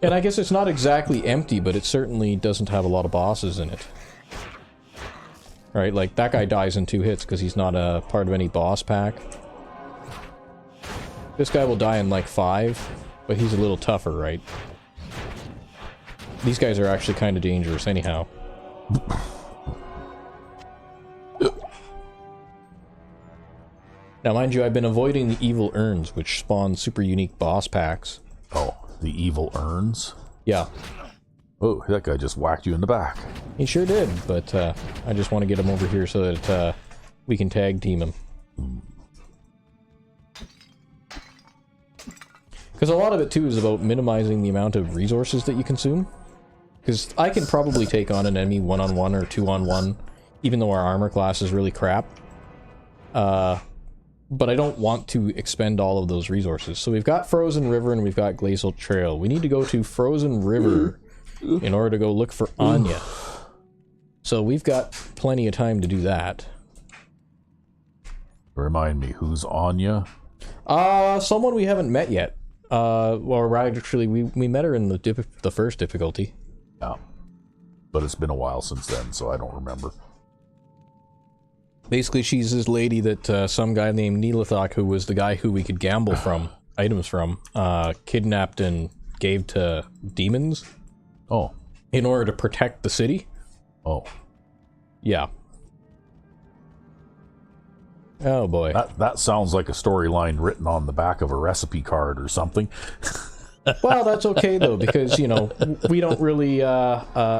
And I guess it's not exactly empty, but it certainly doesn't have a lot of bosses in it. Right, like, that guy dies in 2 hits because he's not a part of any boss pack. This guy will die in, like, 5, but he's a little tougher, right? These guys are actually kind of dangerous anyhow. Now, mind you, I've been avoiding the evil urns, which spawn super unique boss packs. Oh, the evil urns? Yeah. Oh, that guy just whacked you in the back. He sure did, but I just want to get him over here so that we can tag team him. Because a lot of it, too, is about minimizing the amount of resources that you consume. Because I can probably take on an enemy 1-on-1 or 2-on-1, even though our armor class is really crap. But I don't want to expend all of those resources. So we've got Frozen River and we've got Glacial Trail. We need to go to Frozen River in order to go look for Anya. So we've got plenty of time to do that. Remind me, who's Anya? Someone we haven't met yet. Well, actually, we met her in the first difficulty. Yeah. But it's been a while since then, so I don't remember. Basically, she's this lady that some guy named Neelathok, who was the guy who we could gamble from, items from, kidnapped and gave to demons. Oh. In order to protect the city. Oh. Yeah. Oh boy. That sounds like a storyline written on the back of a recipe card or something. Well, that's okay though, because, you know, we don't really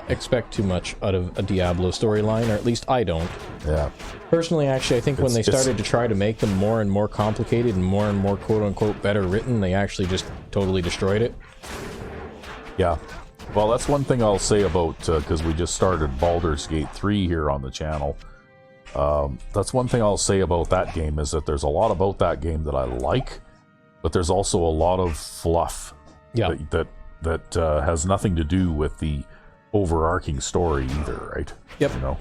expect too much out of a Diablo storyline, or at least I don't. Yeah. Personally, actually, I think when they started to try to make them more and more complicated and more quote-unquote better written, they actually just totally destroyed it. Yeah. Well, that's one thing I'll say about, because we just started Baldur's Gate 3 here on the channel. That's one thing I'll say about that game, is that there's a lot about that game that I like, but there's also a lot of fluff. Yeah. That has nothing to do with the overarching story either, right? Yep. You know?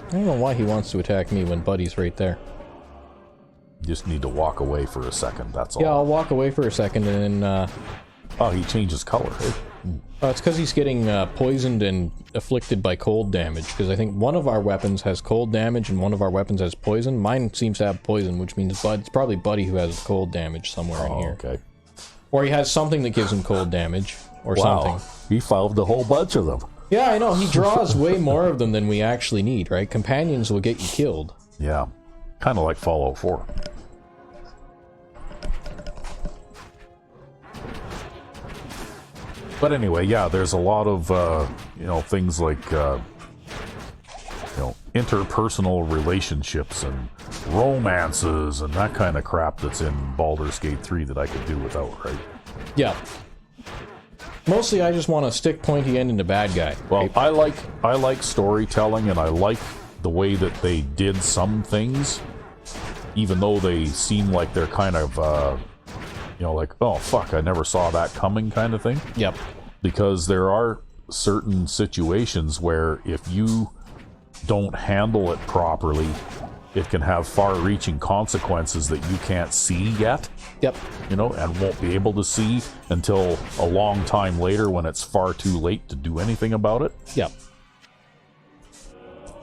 I don't know why he wants to attack me when Buddy's right there. You just need to walk away for a second, that's all. Yeah, I'll walk away for a second and then... Oh, he changes color, right? It's because he's getting poisoned and afflicted by cold damage, because I think one of our weapons has cold damage and one of our weapons has poison. Mine seems to have poison, which means it's probably Buddy who has cold damage somewhere in here. Okay. Or he has something that gives him cold damage, or something. He found a whole bunch of them. Yeah, I know. He draws way more of them than we actually need, right? Companions will get you killed. Yeah. Kind of like Fallout 4. But anyway, yeah, there's a lot of, you know, things like, you know, interpersonal relationships and romances and that kind of crap that's in Baldur's Gate 3 that I could do without, right? Yeah. Mostly I just want to stick pointy end into bad guy. Well, I like storytelling, and I like the way that they did some things, even though they seem like they're kind of, you know, like, oh, fuck, I never saw that coming kind of thing. Yep. Because there are certain situations where if you don't handle it properly, it can have far-reaching consequences that you can't see yet. Yep. You know, and won't be able to see until a long time later when it's far too late to do anything about it. Yep.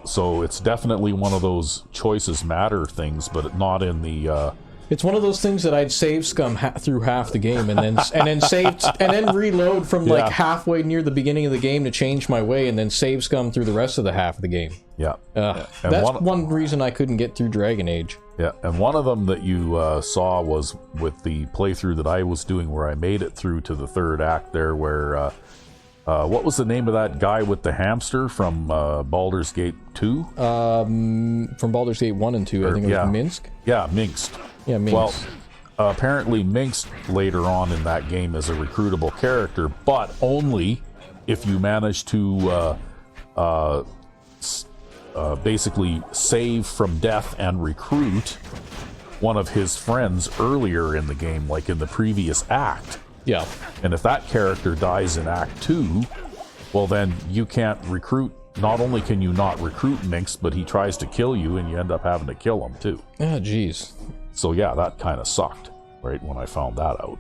So it's definitely one of those choices matter things, but not in the It's one of those things that I'd save scum through half the game, and then reload from like halfway near the beginning of the game to change my way, and then save scum through the rest of the half of the game. Yeah. That's one reason I couldn't get through Dragon Age. Yeah, and one of them that you saw was with the playthrough that I was doing, where I made it through to the third act there, where what was the name of that guy with the hamster from Baldur's Gate 2? From Baldur's Gate 1 and 2, I think it was Minsk. Yeah, Minsk. Yeah, Minsk. Well, apparently Minsk later on in that game is a recruitable character, but only if you manage to basically save from death and recruit one of his friends earlier in the game, like in the previous act. Yeah. And if that character dies in Act 2, well then you can't recruit. Not only can you not recruit Minx, but he tries to kill you and you end up having to kill him too. Ah, jeez. So yeah, that kind of sucked, right, when I found that out.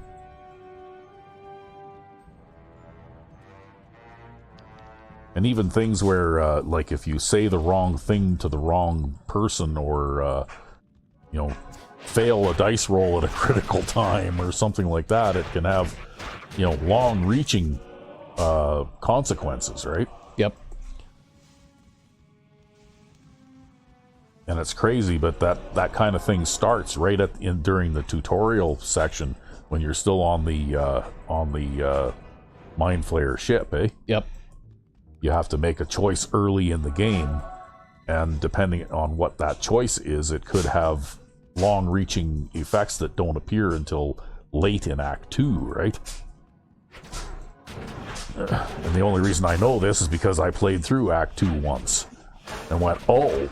And even things where, like, if you say the wrong thing to the wrong person, or, you know, fail a dice roll at a critical time or something like that, it can have, you know, long-reaching consequences, right? Yep. And it's crazy, but that kind of thing starts right during the tutorial section when you're still on the Mind Flayer ship, eh? Yep. You have to make a choice early in the game, and depending on what that choice is, it could have long-reaching effects that don't appear until late in Act 2, right? And the only reason I know this is because I played through Act 2 once and went, oh.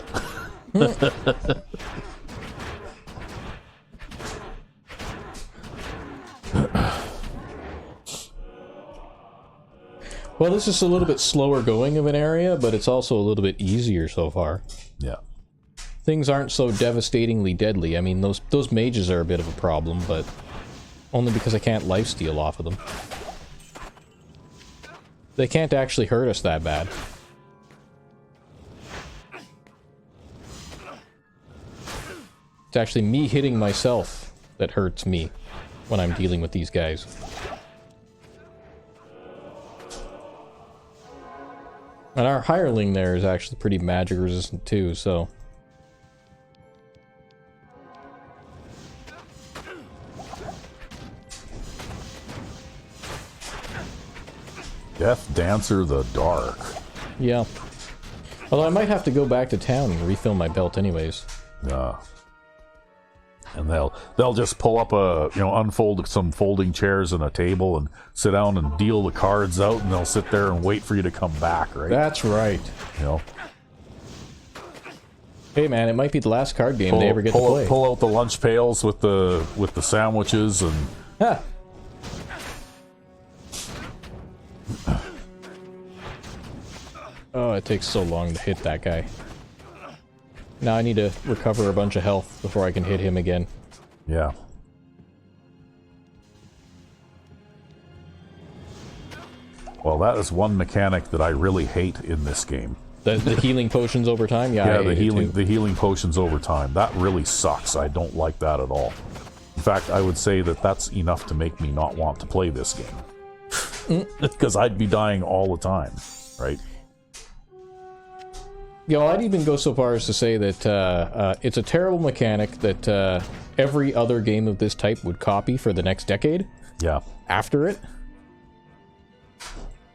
Well, this is a little bit slower going of an area, but it's also a little bit easier so far. Yeah. Things aren't so devastatingly deadly. I mean, those mages are a bit of a problem, but only because I can't lifesteal off of them. They can't actually hurt us that bad. It's actually me hitting myself that hurts me when I'm dealing with these guys. And our hireling there is actually pretty magic resistant too, so... Death Dancer the Dark. Yeah. Although I might have to go back to town and refill my belt anyways. Yeah. And they'll just pull up unfold some folding chairs and a table and sit down and deal the cards out, and they'll sit there and wait for you to come back, right? That's right. You know. Hey man, it might be the last card game they ever get to play. Pull out the lunch pails with the sandwiches and... Ha! Oh, it takes so long to hit that guy. Now I need to recover a bunch of health before I can hit him again. Yeah. Well, that is one mechanic that I really hate in this game. The healing potions over time? Yeah, the healing potions over time. That really sucks. I don't like that at all. In fact, I would say that that's enough to make me not want to play this game. Because I'd be dying all the time, right? Yeah, well, I'd even go so far as to say that it's a terrible mechanic that every other game of this type would copy for the next decade. Yeah. After it.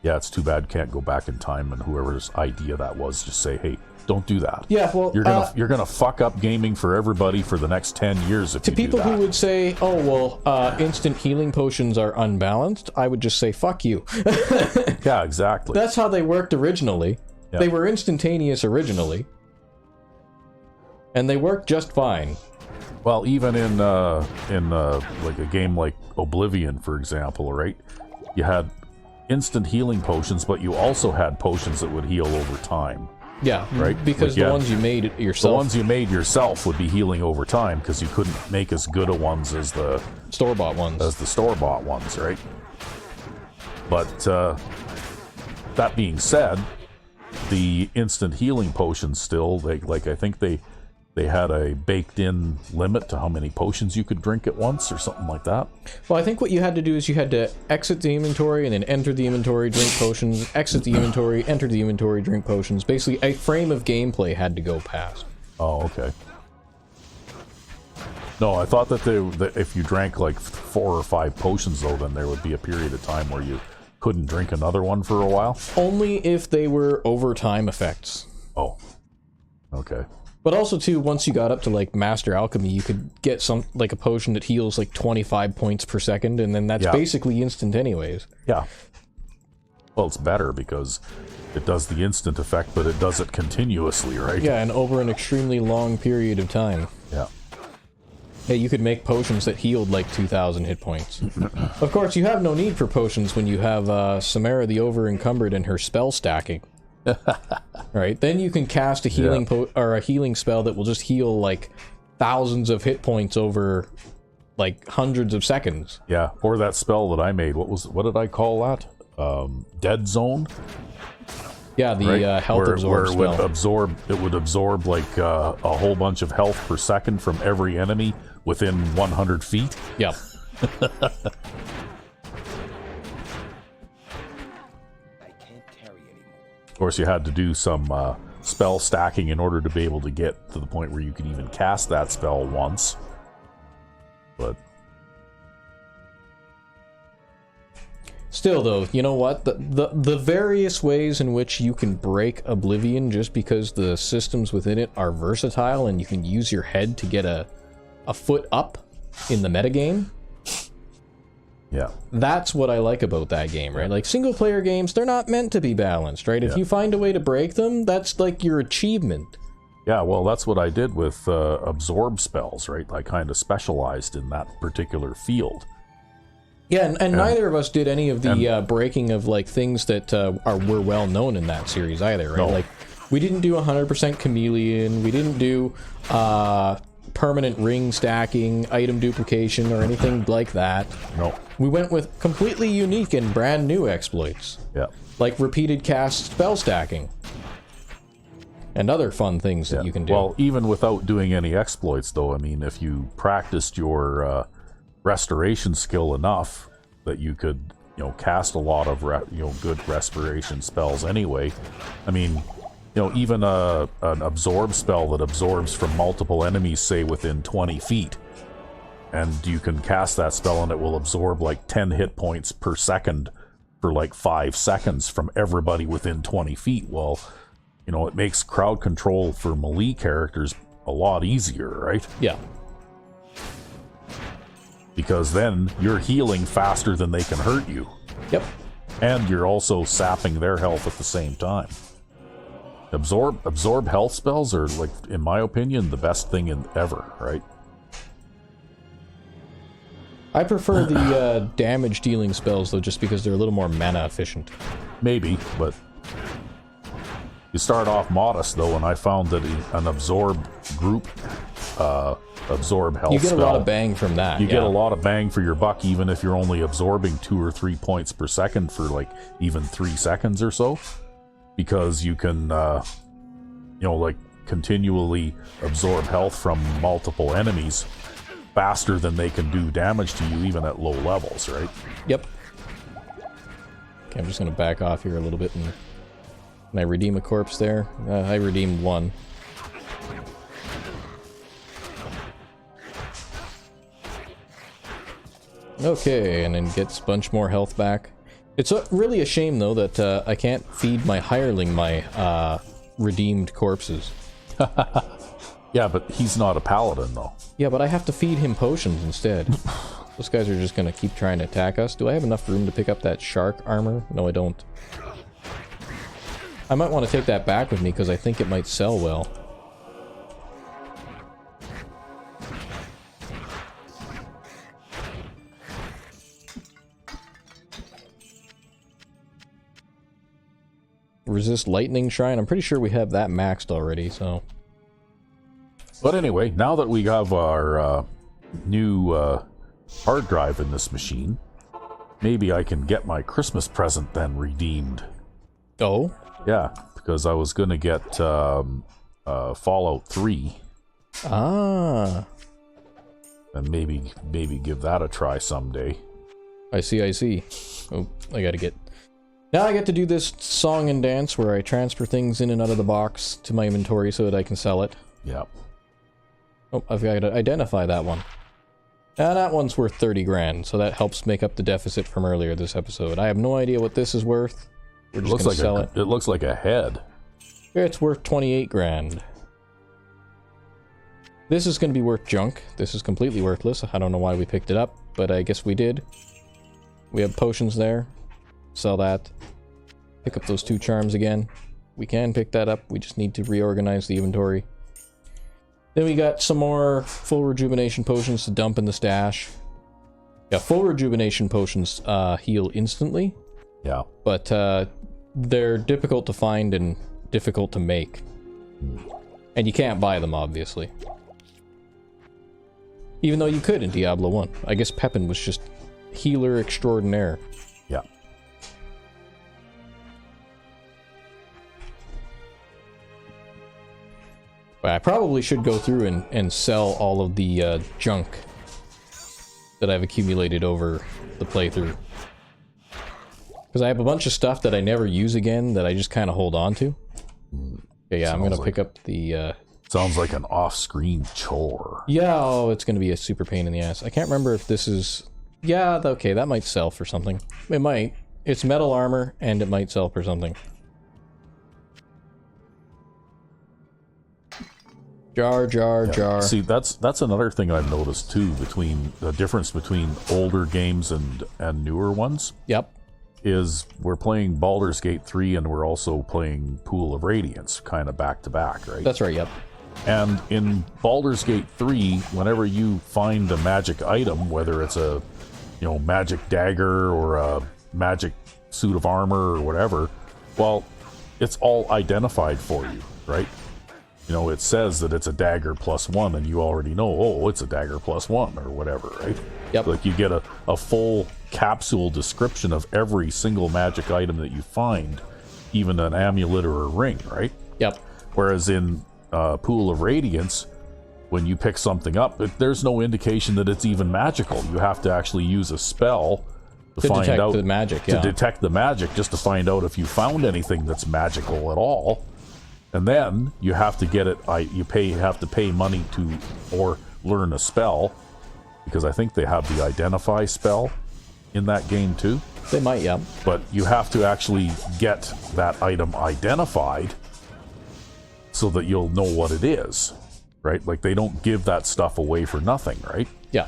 Yeah, it's too bad can't go back in time, and whoever's idea that was just say, hey, don't do that. Yeah, well, you're gonna fuck up gaming for everybody for the next 10 years if you do that. To people who would say, oh, well, instant healing potions are unbalanced, I would just say, fuck you. Yeah, exactly. That's how they worked originally. Yeah. They were instantaneous originally. And they worked just fine. Well, even in like a game like Oblivion, for example, right? You had instant healing potions, but you also had potions that would heal over time. Yeah, right. Because the ones you made yourself. The ones you made yourself would be healing over time because you couldn't make as good a ones as the store-bought ones. Right? But that being said, the instant healing potions still, I think they they had a baked-in limit to how many potions you could drink at once, or something like that. Well, I think what you had to do is you had to exit the inventory and then enter the inventory, drink potions, exit the inventory, enter the inventory, drink potions. Basically, a frame of gameplay had to go past. Oh, okay. No, I thought that if you drank like 4 or 5 potions, though, then there would be a period of time where you couldn't drink another one for a while. Only if they were overtime effects. Oh, okay. But also, too, once you got up to, like, Master Alchemy, you could get a potion that heals, like, 25 points per second, and then that's basically instant anyways. Yeah. Well, it's better because it does the instant effect, but it does it continuously, right? Yeah, and over an extremely long period of time. Yeah. Yeah, you could make potions that healed, like, 2,000 hit points. Of course, you have no need for potions when you have Samara the Over-Encumbered and her spell stacking. Right, then you can cast a healing a healing spell that will just heal like thousands of hit points over like hundreds of seconds. Yeah, or that spell that I made. What did I call that? Dead Zone. Yeah, the health absorb spell. It would absorb like a whole bunch of health per second from every enemy within 100 feet. Yeah. Of course, you had to do some spell stacking in order to be able to get to the point where you could even cast that spell once. But still, though, you know what? The various ways in which you can break Oblivion just because the systems within it are versatile and you can use your head to get a foot up in the metagame. Yeah. That's what I like about that game, right? Like, single-player games, they're not meant to be balanced, right? If you find a way to break them, that's like your achievement. Yeah, well, that's what I did with absorb spells, right? I kind of specialized in that particular field. Yeah, and neither of us did any of the breaking of, like, things that were well-known in that series either, right? No. Like, we didn't do 100% chameleon, we didn't do permanent ring stacking, item duplication, or anything like that. No. We went with completely unique and brand new exploits. Yeah. Like repeated cast spell stacking. And other fun things that you can do. Well, even without doing any exploits, though, I mean, if you practiced your restoration skill enough that you could, cast a lot of, good restoration spells anyway. I mean, even an absorb spell that absorbs from multiple enemies, say, within 20 feet. And you can cast that spell and it will absorb like 10 hit points per second for like 5 seconds from everybody within 20 feet. Well, it makes crowd control for melee characters a lot easier, right? Yeah. Because then you're healing faster than they can hurt you. Yep. And you're also sapping their health at the same time. Absorb health spells are, like, in my opinion, the best thing ever, right? I prefer the damage dealing spells, though, just because they're a little more mana efficient. Maybe, but you start off modest, though, and I found that an absorb group, absorb health spell, you get a lot of bang from that. You get a lot of bang for your buck, even if you're only absorbing 2 or 3 points per second for, like, even 3 seconds or so. Because you can, like, continually absorb health from multiple enemies faster than they can do damage to you, even at low levels, right? Yep. Okay, I'm just going to back off here a little bit. And can I redeem a corpse there? I redeemed one. Okay, and then gets a bunch more health back. It's really a shame, though, that I can't feed my hireling my redeemed corpses. Yeah, but he's not a paladin, though. Yeah, but I have to feed him potions instead. Those guys are just going to keep trying to attack us. Do I have enough room to pick up that shark armor? No, I don't. I might want to take that back with me, because I think it might sell well. Resist lightning shrine. I'm pretty sure we have that maxed already, so. But anyway, now that we have our new hard drive in this machine, maybe I can get my Christmas present then redeemed. Oh? Yeah, because I was going to get Fallout 3 Ah. And maybe give that a try someday. I see. Oh, I gotta get... Now I get to do this song and dance where I transfer things in and out of the box to my inventory so that I can sell it. Yeah. Oh, I've got to identify that one. Now that one's worth 30 grand, so that helps make up the deficit from earlier this episode. I have no idea what this is worth. We're just gonna sell it. It looks like a head. It's worth 28 grand. This is going to be worth junk. This is completely worthless. I don't know why we picked it up, but I guess we did. We have potions there. Sell that. Pick up those 2 charms again. We can pick that up. We just need to reorganize the inventory. Then we got some more full rejuvenation potions to dump in the stash. Yeah, full rejuvenation potions heal instantly. Yeah. But they're difficult to find and difficult to make. And you can't buy them, obviously. Even though you could in Diablo 1. I guess Pepin was just healer extraordinaire. Yeah. But I probably should go through and sell all of the junk that I've accumulated over the playthrough. Because I have a bunch of stuff that I never use again that I just kind of hold on to. Okay, yeah, I'm going to pick up the... Sounds like an off-screen chore. Yeah, oh, it's going to be a super pain in the ass. I can't remember if this is... Yeah, okay, that might sell for something. It might. It's metal armor, and it might sell for something. Jar. See, that's another thing I've noticed, too, between the difference between older games and newer ones. Yep. Is we're playing Baldur's Gate 3 and we're also playing Pool of Radiance, kind of back-to-back, right? That's right, yep. And in Baldur's Gate 3, whenever you find a magic item, whether it's a, magic dagger or a magic suit of armor or whatever, well, it's all identified for you, right? It says that it's a dagger +1, and you already know, oh, it's a dagger +1 or whatever, right? Yep. Like you get a full capsule description of every single magic item that you find, even an amulet or a ring, right? Yep. Whereas in Pool of Radiance, when you pick something up, there's no indication that it's even magical. You have to actually use a spell to find detect out the magic, to detect the magic, just to find out if you found anything that's magical at all. And then you have to get it. You have to pay money to or learn a spell, because I think they have the identify spell in that game too. They might, yeah. But you have to actually get that item identified so that you'll know what it is, right? Like, they don't give that stuff away for nothing, right? Yeah.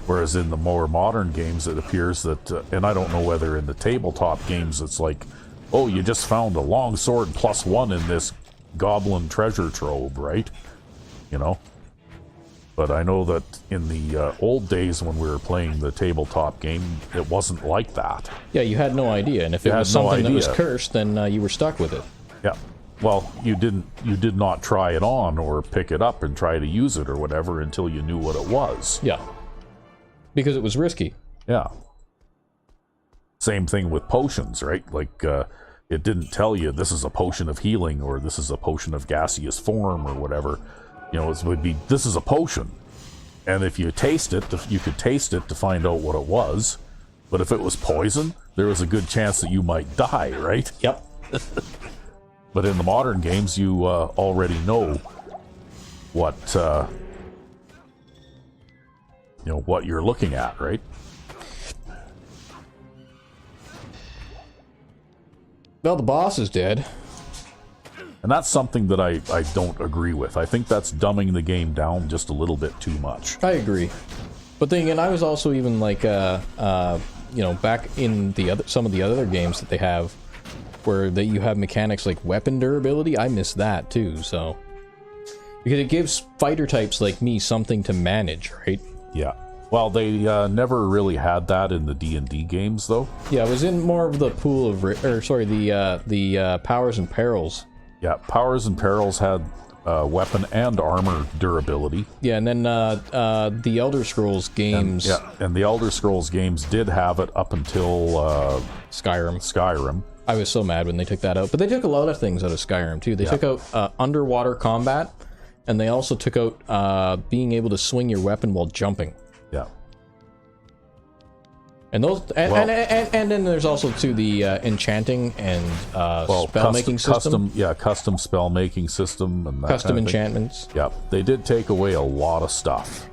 Whereas in the more modern games, it appears that, and I don't know whether in the tabletop games it's like, oh, you just found a long sword +1 in this goblin treasure trove, right? But I know that in the old days when we were playing the tabletop game, it wasn't like that. Yeah, you had no idea, and if it was something that was cursed, then you were stuck with it. Yeah. Well, you did not try it on or pick it up and try to use it or whatever until you knew what it was. Yeah. Because it was risky. Yeah. Same thing with potions, right? Like, it didn't tell you this is a potion of healing or this is a potion of gaseous form or whatever. It would be, this is a potion. And if you taste it, you could taste it to find out what it was. But if it was poison, there was a good chance that you might die, right? Yep. But in the modern games, you already know what, what you're looking at, right? Well, the boss is dead. And that's something that I don't agree with. I think that's dumbing the game down just a little bit too much. I agree. But then again, I was also even like, back in some of the other games that they have, where you have mechanics like weapon durability. I miss that too, so. Because it gives fighter types like me something to manage, right? Yeah. Well, they never really had that in the D&D games, though. Yeah, it was in more of the pool of, the powers and perils. Yeah, powers and perils had weapon and armor durability. Yeah, and then the Elder Scrolls games. And the Elder Scrolls games did have it up until Skyrim. I was so mad when they took that out, but they took a lot of things out of Skyrim too. They took out underwater combat. and they also took out being able to swing your weapon while jumping. Yeah. And those, and then there's also to the enchanting and spell making system. Custom spell making system and that custom kind of enchantments. Yeah, they did take away a lot of stuff.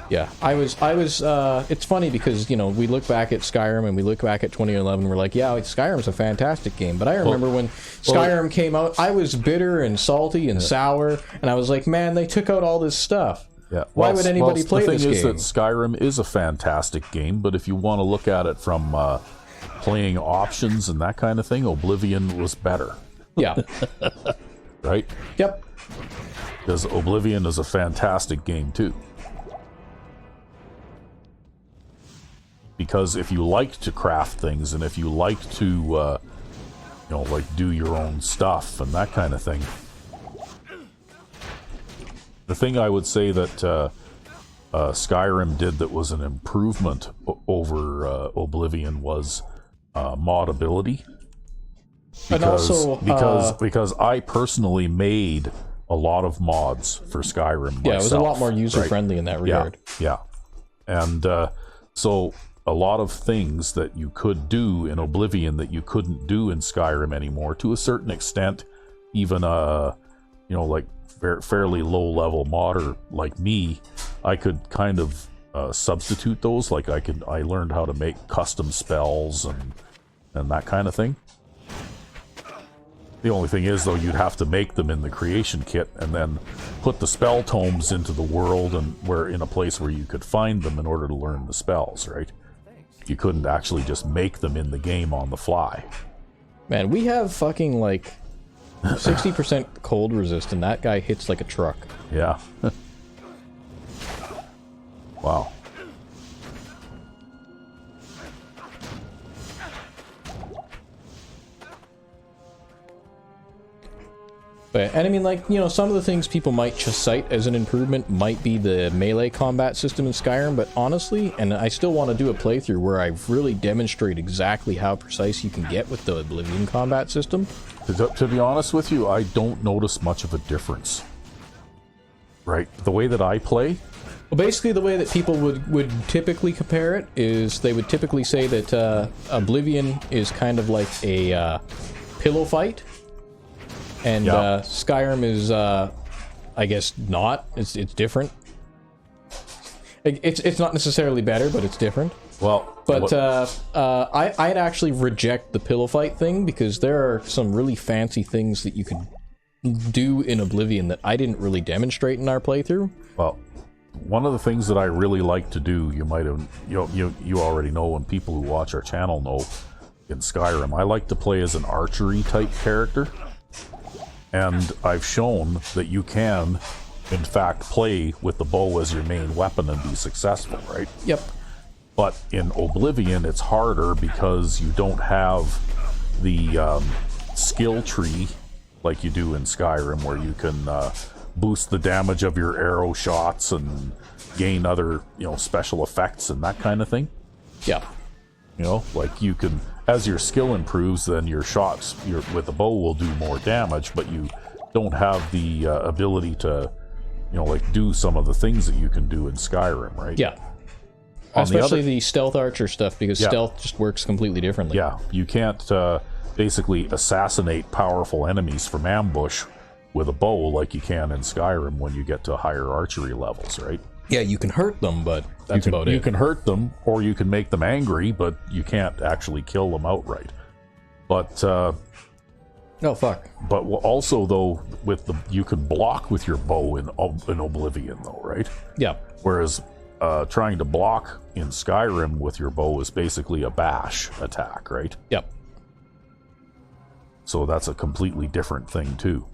Yeah, I was. It's funny because we look back at Skyrim and we look back at 2011. We're like, yeah, Skyrim's a fantastic game. But I remember when Skyrim came out, I was bitter and salty and sour, and I was like, man, they took out all this stuff. Yeah. Why would anybody play this game? The thing is that Skyrim is a fantastic game, but if you want to look at it from playing options and that kind of thing, Oblivion was better. Yeah. Right? Yep. Because Oblivion is a fantastic game too. Because if you like to craft things and if you like to, like do your own stuff and that kind of thing, the thing I would say that Skyrim did that was an improvement over Oblivion was modability. Because I personally made a lot of mods for Skyrim myself. Yeah, it was a lot more user-friendly in that regard. Yeah. And so a lot of things that you could do in Oblivion that you couldn't do in Skyrim anymore, to a certain extent, even like fairly low-level modder like me, I could kind of substitute those. Like I learned how to make custom spells and that kind of thing. The only thing is, though, you'd have to make them in the creation kit and then put the spell tomes into the world and where in a place where you could find them in order to learn the spells, right? You couldn't actually just make them in the game on the fly. Man, we have fucking like 60% cold resist, and that guy hits like a truck. Yeah. Wow. But, and I mean, like, some of the things people might just cite as an improvement might be the melee combat system in Skyrim, but honestly, and I still want to do a playthrough where I really demonstrate exactly how precise you can get with the Oblivion combat system. To be honest with you, I don't notice much of a difference. Right? The way that I play... Well, basically the way that people would typically compare it is they would typically say that Oblivion is kind of like a pillow fight. And Skyrim is, I guess, not. It's different. It's not necessarily better, but it's different. Well, but I'd actually reject the pillow fight thing because there are some really fancy things that you could do in Oblivion that I didn't really demonstrate in our playthrough. Well, one of the things that I really like to do, you might have, you already know, and people who watch our channel know, in Skyrim, I like to play as an archery type character. And I've shown that you can, in fact, play with the bow as your main weapon and be successful, right? Yep. But in Oblivion, it's harder because you don't have the skill tree like you do in Skyrim, where you can boost the damage of your arrow shots and gain other, special effects and that kind of thing. Yeah. Like you can, as your skill improves, then your shots with the bow will do more damage, but you don't have the ability to, like do some of the things that you can do in Skyrim, right? Yeah. Especially the stealth archer stuff, because stealth just works completely differently. Yeah, you can't basically assassinate powerful enemies from ambush with a bow like you can in Skyrim when you get to higher archery levels, right? Yeah, you can hurt them, but that's about it. You can hurt them, or you can make them angry, but you can't actually kill them outright. But no, fuck. But also, though, you can block with your bow in Oblivion, though, right? Yeah. Whereas trying to block in Skyrim with your bow is basically a bash attack, right? Yep. So that's a completely different thing too.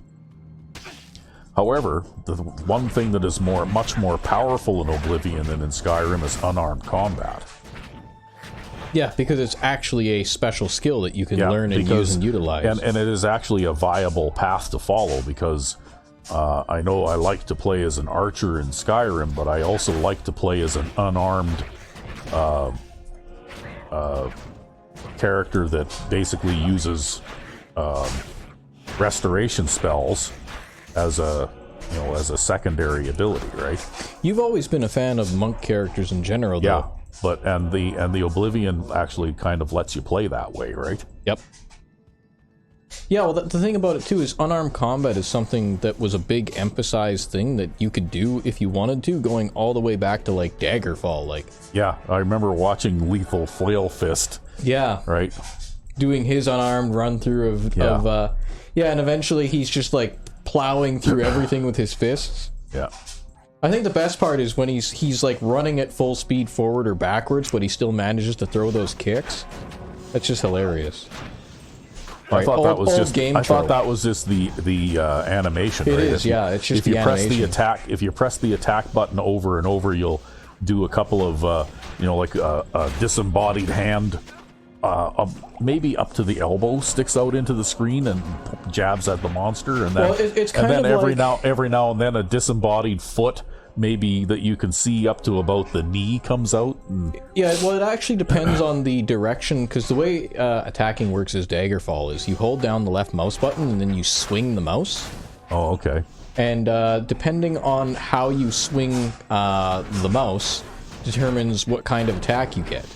However, the one thing that is much more powerful in Oblivion than in Skyrim is unarmed combat. Yeah, because it's actually a special skill that you can learn and use and utilize. And it is actually a viable path to follow, because I know I like to play as an archer in Skyrim, but I also like to play as an unarmed character that basically uses restoration spells as a as a secondary ability, right? You've always been a fan of monk characters in general, though. Yeah, but and the Oblivion actually kind of lets you play that way, right? Yep. Yeah, well, the thing about it, too, is unarmed combat is something that was a big emphasized thing that you could do if you wanted to, going all the way back to, like, Daggerfall, like... Yeah, I remember watching Lethal Flail Fist. Yeah. Right? Doing his unarmed run-through of yeah, and eventually he's just, like, plowing through everything with his fists. Yeah. I think the best part is when he's like, running at full speed forward or backwards, but he still manages to throw those kicks. That's just hilarious. I thought that was just the animation. It right? is, yeah. It's just the animation. If you press the attack button over and over, you'll do a couple of like a disembodied hand, maybe up to the elbow, sticks out into the screen and jabs at the monster, and then every now and then a disembodied foot, maybe that you can see up to about the knee, comes out. Yeah, well, it actually depends on the direction, because the way attacking works as Daggerfall is you hold down the left mouse button and then you swing the mouse. Oh, okay. And depending on how you swing the mouse determines what kind of attack you get.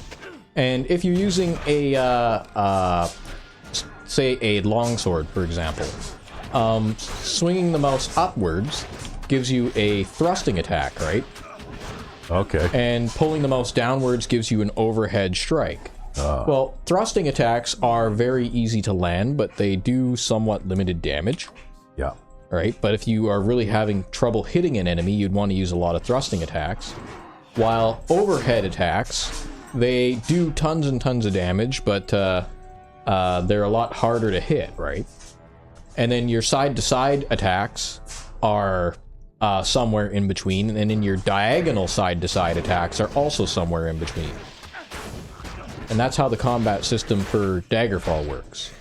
And if you're using say a longsword, for example, swinging the mouse upwards gives you a thrusting attack, right? Okay. And pulling the mouse downwards gives you an overhead strike. Well, thrusting attacks are very easy to land, but they do somewhat limited damage. Yeah. Right? But if you are really having trouble hitting an enemy, you'd want to use a lot of thrusting attacks. While overhead attacks, they do tons and tons of damage, but they're a lot harder to hit, right? And then your side-to-side attacks are somewhere in between, and then your diagonal side-to-side attacks are also somewhere in between. And that's how the combat system for Daggerfall works.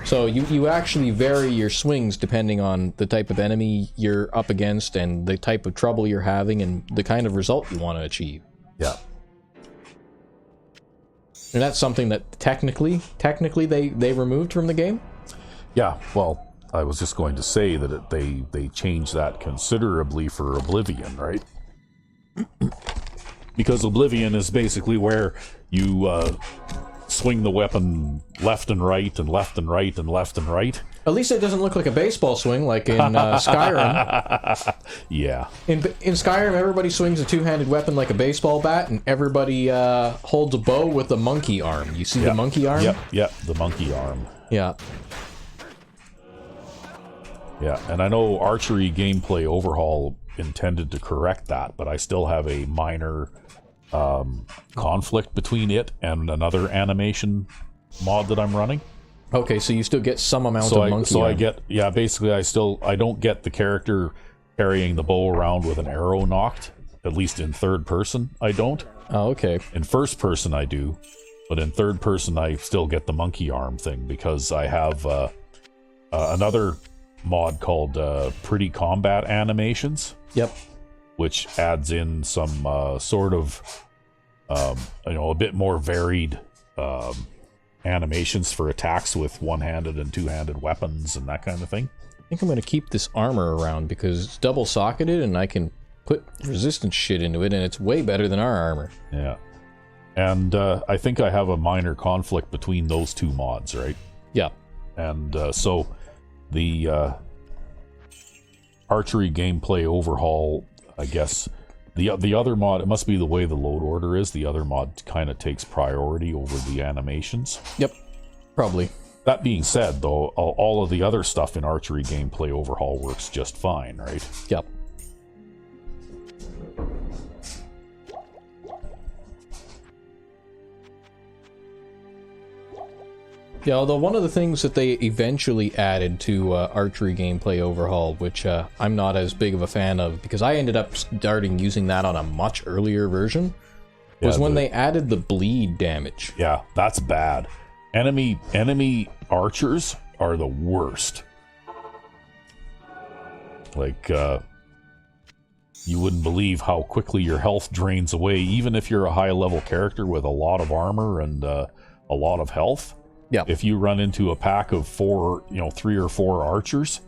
So you actually vary your swings depending on the type of enemy you're up against and the type of trouble you're having and the kind of result you want to achieve. Yeah. And that's something that technically they removed from the game? Yeah, well, I was just going to say that they changed that considerably for Oblivion, right? Because Oblivion is basically where you swing the weapon left and right and left and right and left and right. At least it doesn't look like a baseball swing like in Skyrim. Yeah. In Skyrim, everybody swings a two-handed weapon like a baseball bat, and everybody holds a bow with a monkey arm. You see the monkey arm? Yep, the monkey arm. Yeah. Yeah, and I know Archery Gameplay Overhaul intended to correct that, but I still have a minor conflict between it and another animation mod that I'm running. Okay, so you still get some amount of monkey arm. I get, basically I don't get the character carrying the bow around with an arrow knocked, at least in third person I don't. Oh, okay. In first person I do, but in third person I still get the monkey arm thing because I have another mod called Pretty Combat Animations. Yep. Which adds in some sort of, a bit more varied animations for attacks with one-handed and two-handed weapons and that kind of thing. I think I'm going to keep this armor around because it's double-socketed and I can put resistance shit into it and it's way better than our armor. Yeah. And I think I have a minor conflict between those two mods, right? Yeah. And so the Archery Gameplay Overhaul, I guess, the other mod, it must be the way the load order is, the other mod kind of takes priority over the animations. Yep, probably. That being said, though, all of the other stuff in Archery Gameplay Overhaul works just fine, right? Yep. Yeah, although one of the things that they eventually added to Archery Gameplay Overhaul, which I'm not as big of a fan of, because I ended up starting using that on a much earlier version, was when they added the bleed damage. Yeah, that's bad. Enemy archers are the worst. Like, you wouldn't believe how quickly your health drains away, even if you're a high-level character with a lot of armor and a lot of health. Yeah. If you run into a pack of 3 or 4 archers,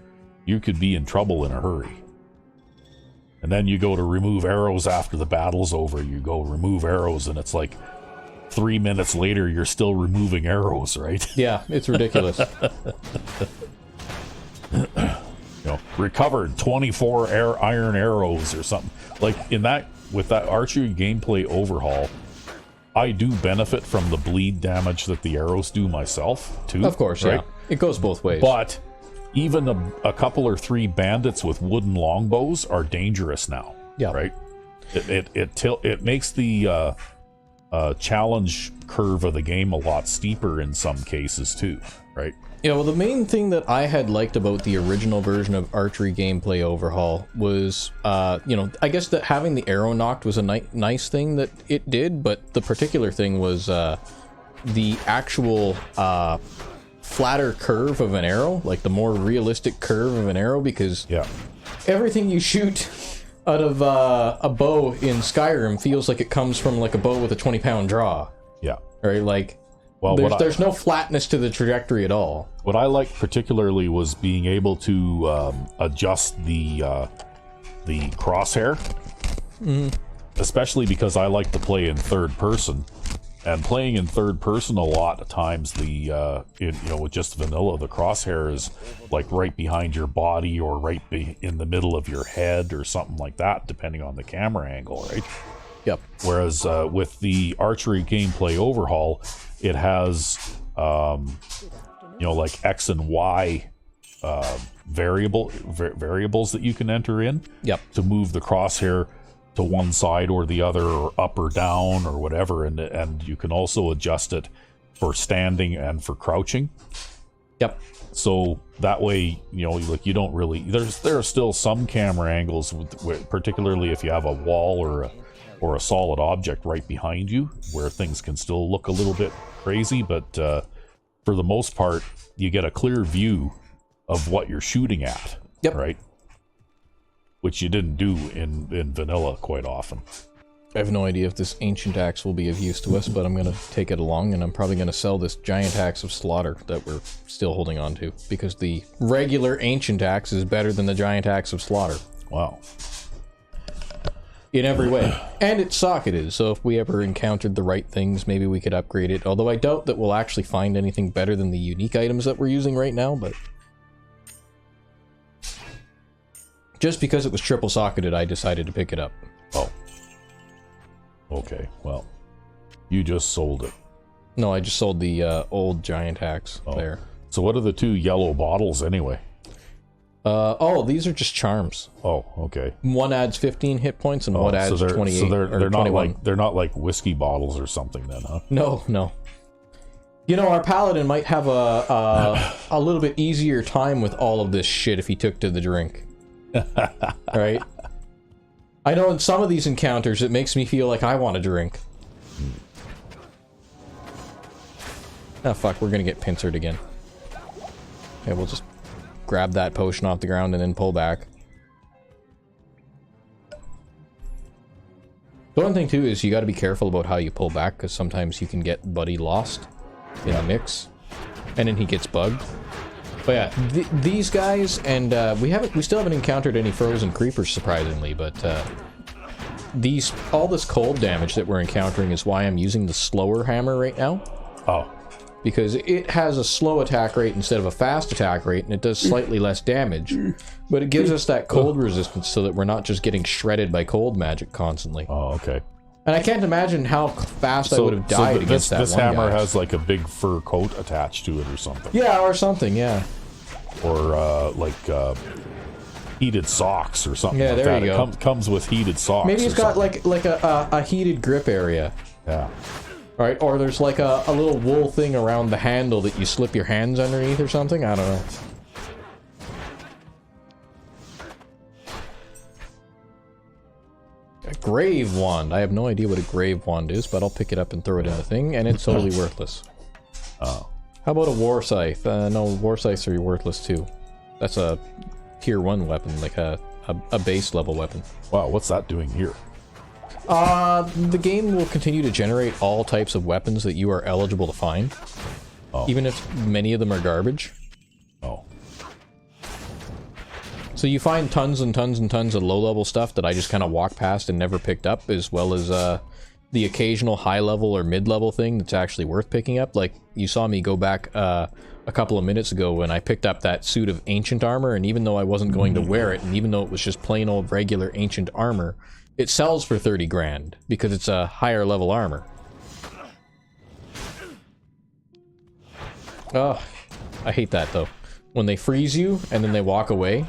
you could be in trouble in a hurry. And then you go to remove arrows after the battle's over. You go remove arrows, and it's like 3 minutes later, you're still removing arrows, right? Yeah, it's ridiculous. Recovered 24 iron arrows or something. Like with that archery gameplay overhaul, I do benefit from the bleed damage that the arrows do myself, too. Of course, right? Yeah. It goes both ways. But even a couple or three bandits with wooden longbows are dangerous now. Yeah. Right? It makes the challenge curve of the game a lot steeper in some cases too, right? Yeah, well, the main thing that I had liked about the original version of archery gameplay overhaul was, I guess that having the arrow knocked was a nice thing that it did, but the particular thing was the actual flatter curve of an arrow, like the more realistic curve of an arrow, because everything you shoot out of a bow in Skyrim feels like it comes from like a bow with a 20-pound draw. Yeah. Right? Like, well, there's no flatness to the trajectory at all. What I liked particularly was being able to adjust the crosshair, especially because I like to play in third person. And playing in third person a lot of times, with just vanilla, the crosshair is like right behind your body or right in the middle of your head or something like that, depending on the camera angle, right? Yep. Whereas with the archery gameplay overhaul, it has, like X and Y variables that you can enter in. Yep. To move the crosshair to one side or the other, or up or down or whatever, and you can also adjust it for standing and for crouching. Yep. So that way, like you don't really. There are still some camera angles, particularly if you have a wall or a solid object right behind you, where things can still look a little bit crazy. But for the most part, you get a clear view of what you're shooting at. Yep. Right. Which you didn't do in vanilla quite often. I have no idea if this ancient axe will be of use to us, but I'm going to take it along, and I'm probably going to sell this giant axe of slaughter that we're still holding on to, because the regular ancient axe is better than the giant axe of slaughter. Wow. In every way. And its socket is, so if we ever encountered the right things, maybe we could upgrade it, although I doubt that we'll actually find anything better than the unique items that we're using right now, but... Just because it was triple socketed, I decided to pick it up. Oh. Okay, well, you just sold it. No, I just sold the old giant axe there. So what are the two yellow bottles anyway? These are just charms. Oh, okay. One adds 15 hit points and one adds 28 so they're or not 21. they're not like whiskey bottles or something then, huh? No. Our Paladin might have a little bit easier time with all of this shit if he took to the drink. Right? I know in some of these encounters it makes me feel like I want to drink. Oh fuck, we're gonna get pincered again. Okay, we'll just grab that potion off the ground and then pull back. The one thing too is you gotta be careful about how you pull back, because sometimes you can get Buddy lost in the mix. And then he gets bugged. But yeah, these guys, and we still haven't encountered any frozen creepers, surprisingly, but all this cold damage that we're encountering is why I'm using the slower hammer right now. Oh. Because it has a slow attack rate instead of a fast attack rate, and it does slightly less damage, but it gives us that cold resistance so that we're not just getting shredded by cold magic constantly. Oh, okay. And I can't imagine how fast I would have died against that one This hammer guy. has like a big fur coat attached to it or something. Yeah, or something, yeah. Or heated socks or something. Yeah, like there that. you go. It comes with heated socks. Maybe it's got something. like a heated grip area. Yeah. Alright, or there's like a little wool thing around the handle that you slip your hands underneath or something? I don't know. A grave wand. I have no idea what a grave wand is, but I'll pick it up and throw it in the thing, and it's totally worthless. Oh. How about a war scythe? No, war scythes are worthless too. That's a tier 1 weapon, like a base level weapon. Wow, what's that doing here? The game will continue to generate all types of weapons that you are eligible to find. Oh. Even if many of them are garbage. Oh. So you find tons and tons and tons of low-level stuff that I just kind of walk past and never picked up, as well as the occasional high-level or mid-level thing that's actually worth picking up. Like, you saw me go back a couple of minutes ago when I picked up that suit of ancient armor, and even though I wasn't going to wear it, and even though it was just plain old regular ancient armor, it sells for 30 grand, because it's a higher level armor. Oh, I hate that, though. When they freeze you, and then they walk away,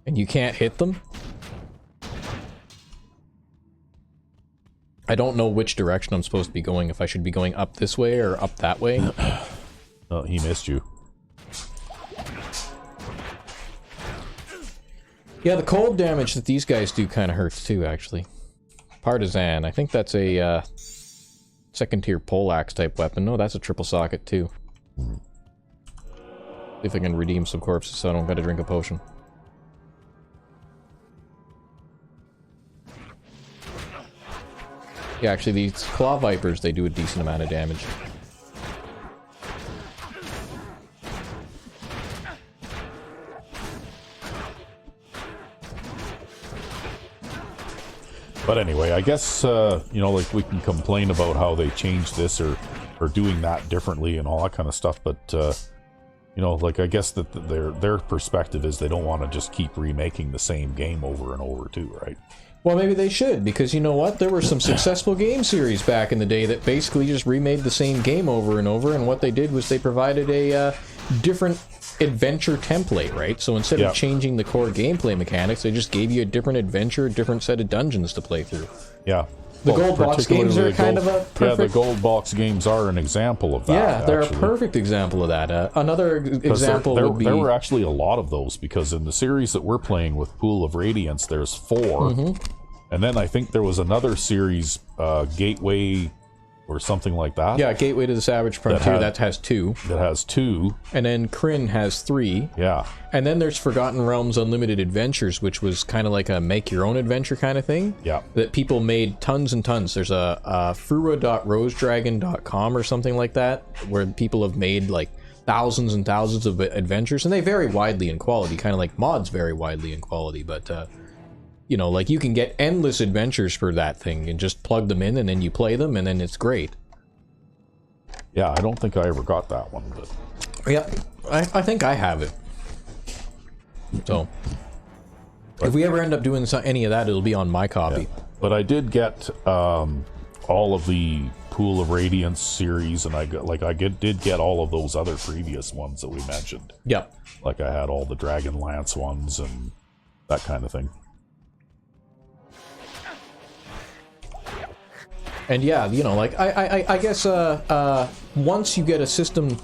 and you can't hit them. I don't know which direction I'm supposed to be going, if I should be going up this way or up that way. Oh, he missed you. Yeah, the cold damage that these guys do kind of hurts too, actually. Partisan, I think that's a second tier poleaxe type weapon. No, that's a triple socket too. See if I can redeem some corpses so I don't gotta drink a potion. Yeah, actually these claw vipers, they do a decent amount of damage. But anyway, I guess, you know, like, we can complain about how they changed this or doing that differently and all that kind of stuff, but, you know, like, I guess that their perspective is they don't want to just keep remaking the same game over and over, too, right? Well, maybe they should, because you know what? There were some successful game series back in the day that basically just remade the same game over and over, and what they did was they provided a different adventure template, right? So instead of changing the core gameplay mechanics, they just gave you a different adventure, a different set of dungeons to play through. Yeah. The gold box games are kind of a perfect... Yeah, the gold box games are an example of that. Yeah, they're actually a perfect example of that. Another example would be... There were actually a lot of those, because in the series that we're playing with Pool of Radiance, there's 4. And then I think there was another series, Gateway or something like that. Yeah, Gateway to the Savage Frontier, that has 2. That has 2. And then Kryn has 3. Yeah. And then there's Forgotten Realms Unlimited Adventures, which was kind of like a make-your-own-adventure kind of thing. Yeah. That people made tons and tons. There's a frua.rosedragon.com or something like that, where people have made, like, thousands and thousands of adventures, and they vary widely in quality, kind of like mods vary widely in quality, but, you know, like, you can get endless adventures for that thing and just plug them in and then you play them and then it's great. Yeah, I don't think I ever got that one, but... Yeah, I think I have it. So, if we ever end up doing any of that, it'll be on my copy. Yeah. But I did get all of the Pool of Radiance series, and I did get all of those other previous ones that we mentioned. Yeah. Like, I had all the Dragon Lance ones and that kind of thing. And yeah, you know, like, I guess, once you get a system,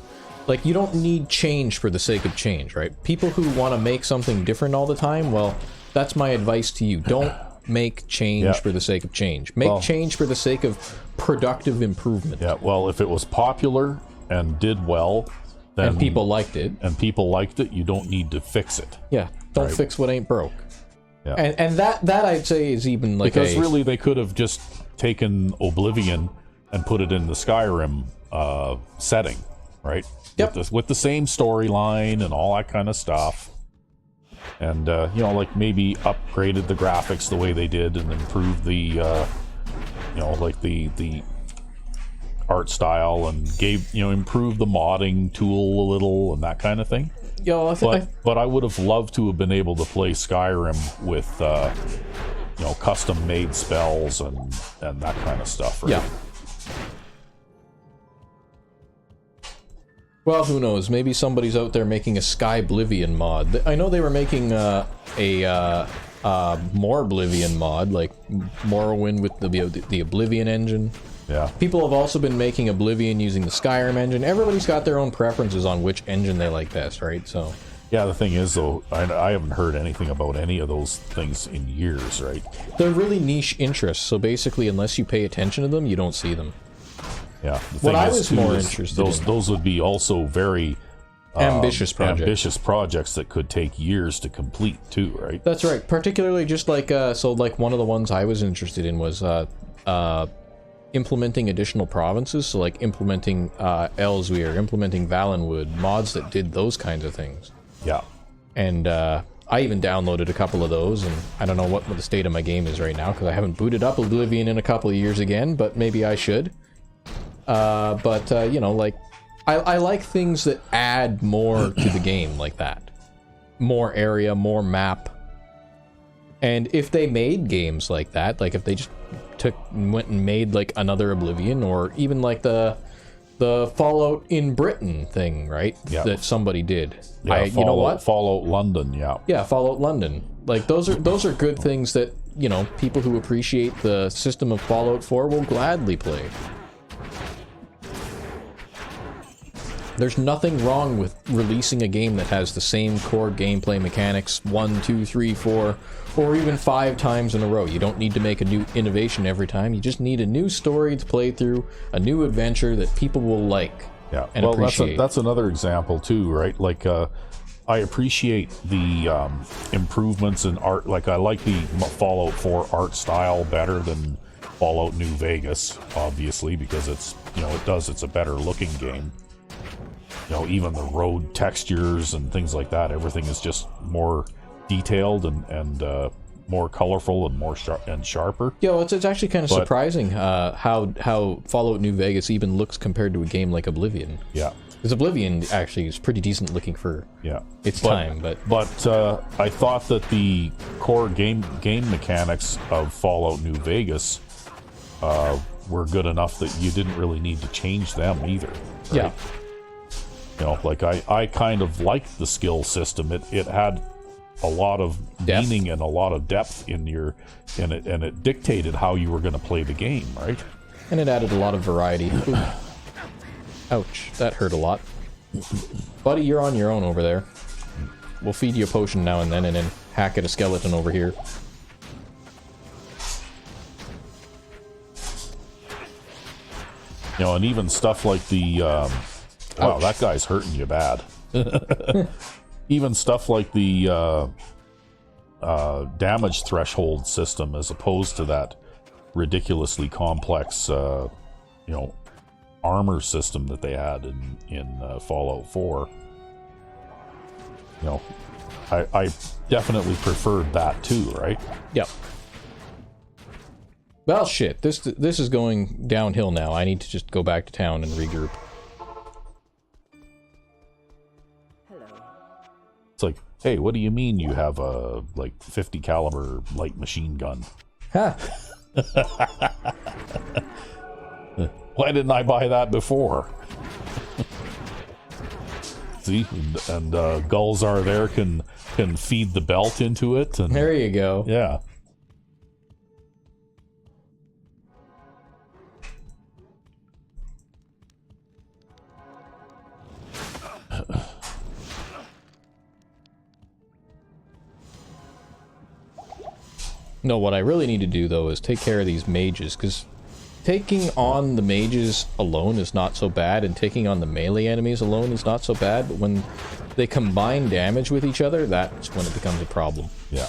like, you don't need change for the sake of change, right? People who want to make something different all the time, well, that's my advice to you. Don't make change for the sake of change. Make change for the sake of productive improvement. Yeah, well, if it was popular and did well, then... And people liked it. And people liked it, you don't need to fix it. Yeah, don't fix what ain't broke. Yeah. And that I'd say is even like because really they could have just taken Oblivion and put it in the Skyrim setting, right? Yep. With the same storyline and all that kind of stuff. And, you know, like, maybe upgraded the graphics the way they did and improved the, you know, like, the art style and improved the modding tool a little and that kind of thing. Yo, But I would have loved to have been able to play Skyrim with, you know, custom-made spells and that kind of stuff, right? Yeah. Well, who knows? Maybe somebody's out there making a Skyblivion mod. I know they were making a Moreblivion mod, like Morrowind with the Oblivion engine. Yeah. People have also been making Oblivion using the Skyrim engine. Everybody's got their own preferences on which engine they like best, right? So. Yeah, the thing is, though, I haven't heard anything about any of those things in years, right? They're really niche interests, so basically, unless you pay attention to them, you don't see them. Yeah. What I was more interested in... Those would be also very... ambitious projects. Ambitious projects that could take years to complete, too, right? That's right. Particularly just like, so like one of the ones I was interested in was implementing additional provinces, so like implementing Elsweyr, implementing Valenwood, mods that did those kinds of things. Yeah. And I even downloaded a couple of those, and I don't know what the state of my game is right now, because I haven't booted up Oblivion in a couple of years again, but maybe I should. You know, like, I like things that add more to the game like that. More area, more map. And if they made games like that, like if they just went and made like another Oblivion, or even like the Fallout in Britain thing, right? Yeah. That somebody did. Yeah, you know what? Fallout London, yeah. Yeah, Fallout London. Like those are good things that, you know, people who appreciate the system of Fallout 4 will gladly play. There's nothing wrong with releasing a game that has the same core gameplay mechanics 1, 2, 3, 4, or even 5 times in a row. You don't need to make a new innovation every time. You just need a new story to play through, a new adventure that people will like and appreciate. That's another example too, right? Like, I appreciate the improvements in art. Like, I like the Fallout 4 art style better than Fallout New Vegas, obviously, because it's, you know, it's a better looking game. You know, even the road textures and things like that, everything is just more detailed and more colorful and more sharper. Yeah, well, it's actually kind of surprising how Fallout New Vegas even looks compared to a game like Oblivion. Yeah. Because Oblivion actually is pretty decent looking for its time, but I thought that the core game mechanics of Fallout New Vegas were good enough that you didn't really need to change them either. Right? Yeah. You know, like I kind of liked the skill system. It had a lot of meaning and a lot of depth in it, and it dictated how you were going to play the game, right? And it added a lot of variety. Ooh. Ouch, that hurt a lot. Buddy, you're on your own over there. We'll feed you a potion now and then hack at a skeleton over here. You know, and even stuff like the wow, that guy's hurting you bad. Even stuff like the damage threshold system, as opposed to that ridiculously complex, you know, armor system that they had in Fallout 4. You know, I definitely preferred that too, right? Yep. Well, shit. This is going downhill now. I need to just go back to town and regroup. It's like, hey, what do you mean you have a, like, 50 caliber light machine gun? Huh. Why didn't I buy that before? See, and Gulzar there can feed the belt into it. And, there you go. Yeah. No, what I really need to do, though, is take care of these mages, because taking on the mages alone is not so bad, and taking on the melee enemies alone is not so bad, but when they combine damage with each other, that's when it becomes a problem. Yeah.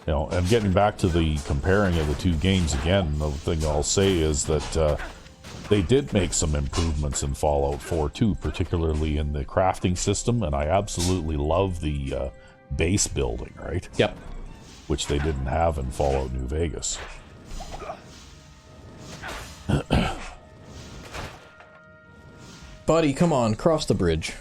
You know, and getting back to the comparing of the two games again, the thing I'll say is that they did make some improvements in Fallout 4 too, particularly in the crafting system, and I absolutely love the base building, right? Yep. Which they didn't have in Fallout New Vegas. Buddy, come on, cross the bridge.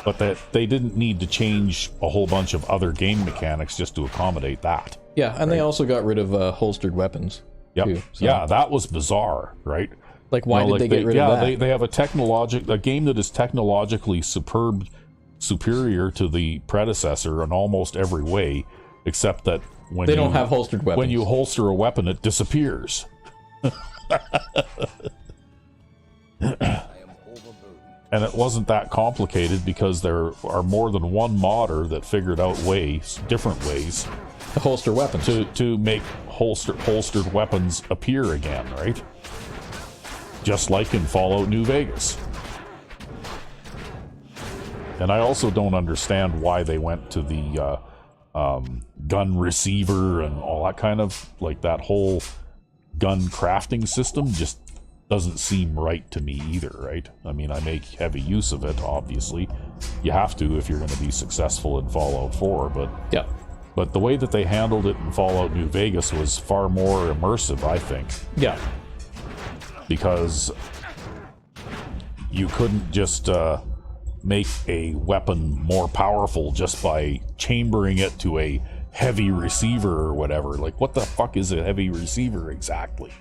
But that they didn't need to change a whole bunch of other game mechanics just to accommodate that. Yeah, and they also got rid of holstered weapons. Yep. Too, so. Yeah, that was bizarre, right? Like, why did they get rid of that? Yeah, they have a game that is technologically superior to the predecessor in almost every way, except that when they don't have holstered weapons. When you holster a weapon, it disappears. And it wasn't that complicated because there are more than one modder that figured out different ways to holster weapons to make holstered weapons appear again, right? Just like in Fallout New Vegas. And I also don't understand why they went to the gun receiver and all that kind of, like, that whole gun crafting system. Just doesn't seem right to me either, right? I mean, I make heavy use of it, obviously. You have to if you're going to be successful in Fallout 4, but Yeah. but the way that they handled it in Fallout New Vegas was far more immersive, I think. Yeah. Because you couldn't just make a weapon more powerful just by chambering it to a heavy receiver or whatever. Like, what the fuck is a heavy receiver exactly?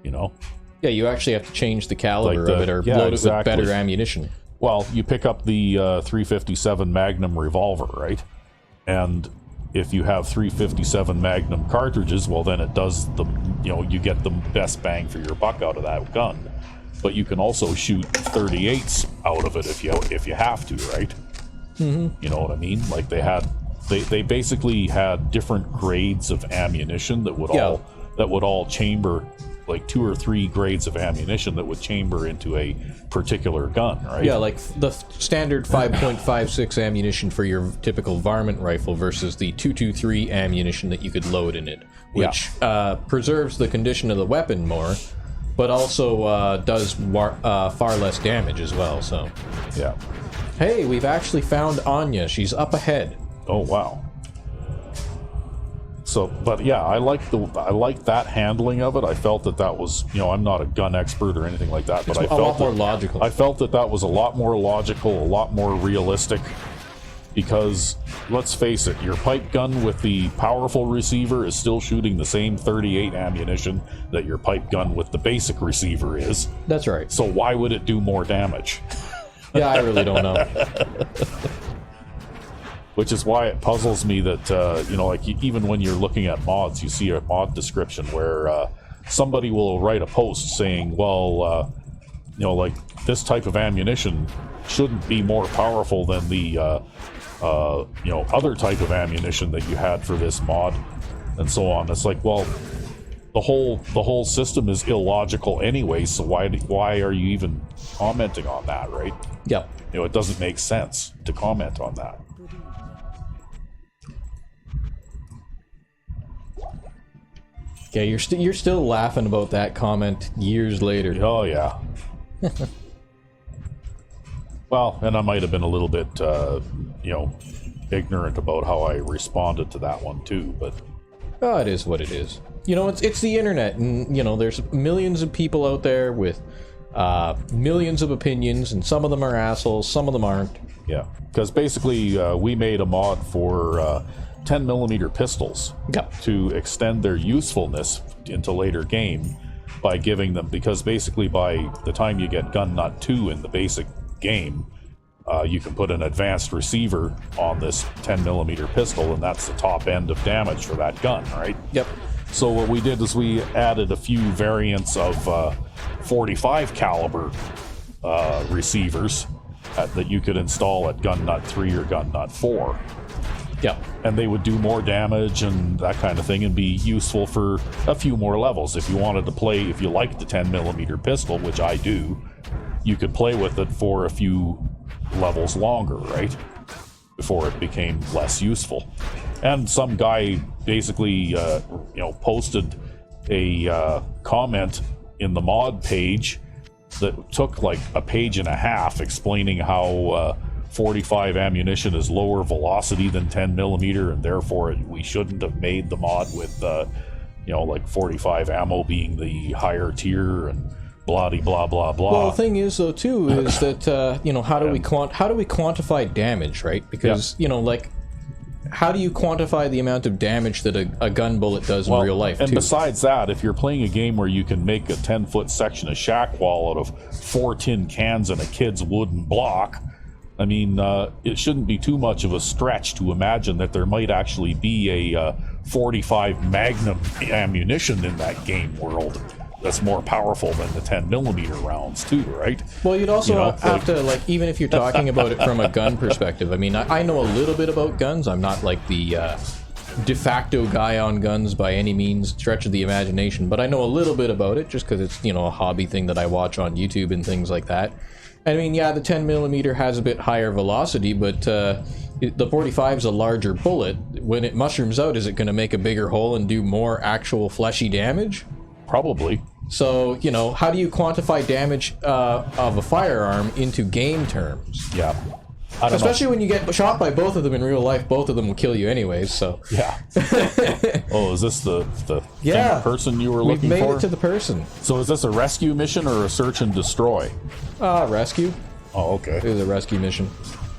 You know? Yeah, you actually have to change the caliber Like of it or load it with better ammunition. Well, you pick up the 357 Magnum revolver, right? And if you have 357 Magnum cartridges, well, then it does you get the best bang for your buck out of that gun. But you can also shoot 38s out of it if you have to, right? Mm-hmm. You know what I mean? Like they basically had different grades of ammunition that would all chamber, like 2 or 3 grades of ammunition that would chamber into a particular gun, right? Yeah, like the standard 5.56 ammunition for your typical varmint rifle versus the 223 ammunition that you could load in it, which preserves the condition of the weapon more, but also does far less damage as well. So, yeah. Hey, we've actually found Anya. She's up ahead. Oh wow. So, but yeah, I like that handling of it. I felt that was, I'm not a gun expert or anything like that, but I felt a lot more logical. I felt that was a lot more logical, a lot more realistic. Because let's face it, your pipe gun with the powerful receiver is still shooting the same 38 ammunition that your pipe gun with the basic receiver is. That's right. So why would it do more damage? Yeah, I really don't know. Which is why it puzzles me that, even when you're looking at mods, you see a mod description where somebody will write a post saying, well, this type of ammunition shouldn't be more powerful than the, other type of ammunition that you had for this mod, and so on. It's like, well, the whole system is illogical anyway, so why are you even commenting on that, right? Yeah. It doesn't make sense to comment on that. Yeah, you're still laughing about that comment years later. Oh yeah. Well, and I might have been a little bit, ignorant about how I responded to that one too. But oh, it is what it is. It's the internet, and there's millions of people out there with millions of opinions, and some of them are assholes, some of them aren't. Yeah, because basically we made a mod for 10mm pistols to extend their usefulness into later game by giving them, because basically by the time you get Gun Nut 2 in the basic game, you can put an advanced receiver on this 10mm pistol, and that's the top end of damage for that gun, right? Yep. So what we did is we added a few variants of 45 caliber receivers that you could install at Gun Nut 3 or Gun Nut 4. Yeah. And they would do more damage and that kind of thing and be useful for a few more levels. If you wanted to play, if you liked the 10mm pistol, which I do, you could play with it for a few levels longer, right? Before it became less useful. And some guy basically, posted a comment in the mod page that took like a page and a half explaining how 45 ammunition is lower velocity than 10mm, and therefore we shouldn't have made the mod with, 45 ammo being the higher tier and blah blah blah blah. Well, the thing is though too is that how do we quantify damage, right? Because how do you quantify the amount of damage that a gun bullet does in real life? And too? Besides that, if you're playing a game where you can make a 10-foot section of shack wall out of 4 tin cans and a kid's wooden block, I mean, it shouldn't be too much of a stretch to imagine that there might actually be a 45 Magnum ammunition in that game world that's more powerful than the 10mm rounds too, right? Well, you'd also have to, even if you're talking about it from a gun perspective, I mean, I know a little bit about guns. I'm not like the de facto guy on guns by any means, stretch of the imagination, but I know a little bit about it just because it's, a hobby thing that I watch on YouTube and things like that. I mean, yeah, the 10mm has a bit higher velocity, but the 45 is a larger bullet. When it mushrooms out, is it going to make a bigger hole and do more actual fleshy damage? Probably. So, you know, how do you quantify damage of a firearm into game terms? Yeah. I don't Especially know. when you get shot by both of them in real life, both of them will kill you anyways, so... Yeah. Oh, is this the person you were looking for? We've made it to the person. So is this a rescue mission or a search and destroy? Rescue. Oh, okay. It is a rescue mission.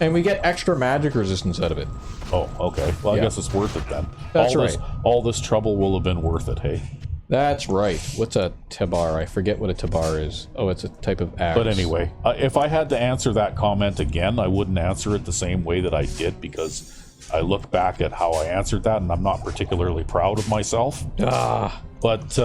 And we get extra magic resistance out of it. Oh, okay. Well, I guess it's worth it then. That's right. All this trouble will have been worth it, hey? That's right. What's a tabar? I forget what a tabar is. Oh, it's a type of axe. But anyway, if I had to answer that comment again, I wouldn't answer it the same way that I did, because I look back at how I answered that, and I'm not particularly proud of myself. But...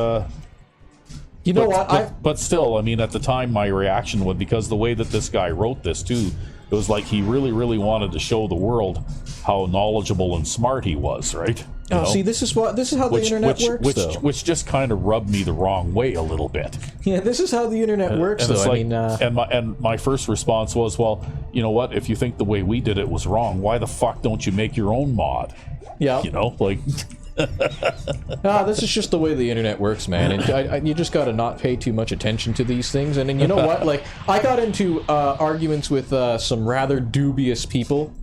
you know what? But still, I mean, at the time, my reaction was, because the way that this guy wrote this, too, it was like he really, really wanted to show the world how knowledgeable and smart he was, right? You know? See, this is how the internet works, though. Which just kind of rubbed me the wrong way a little bit. Yeah, this is how the internet works, though. Like, and my first response was, well, you know what? If you think the way we did it was wrong, why the fuck don't you make your own mod? Yeah. You know, like... This is just the way the internet works, man. And you just gotta not pay too much attention to these things. And then, you know what? Like, I got into arguments with some rather dubious people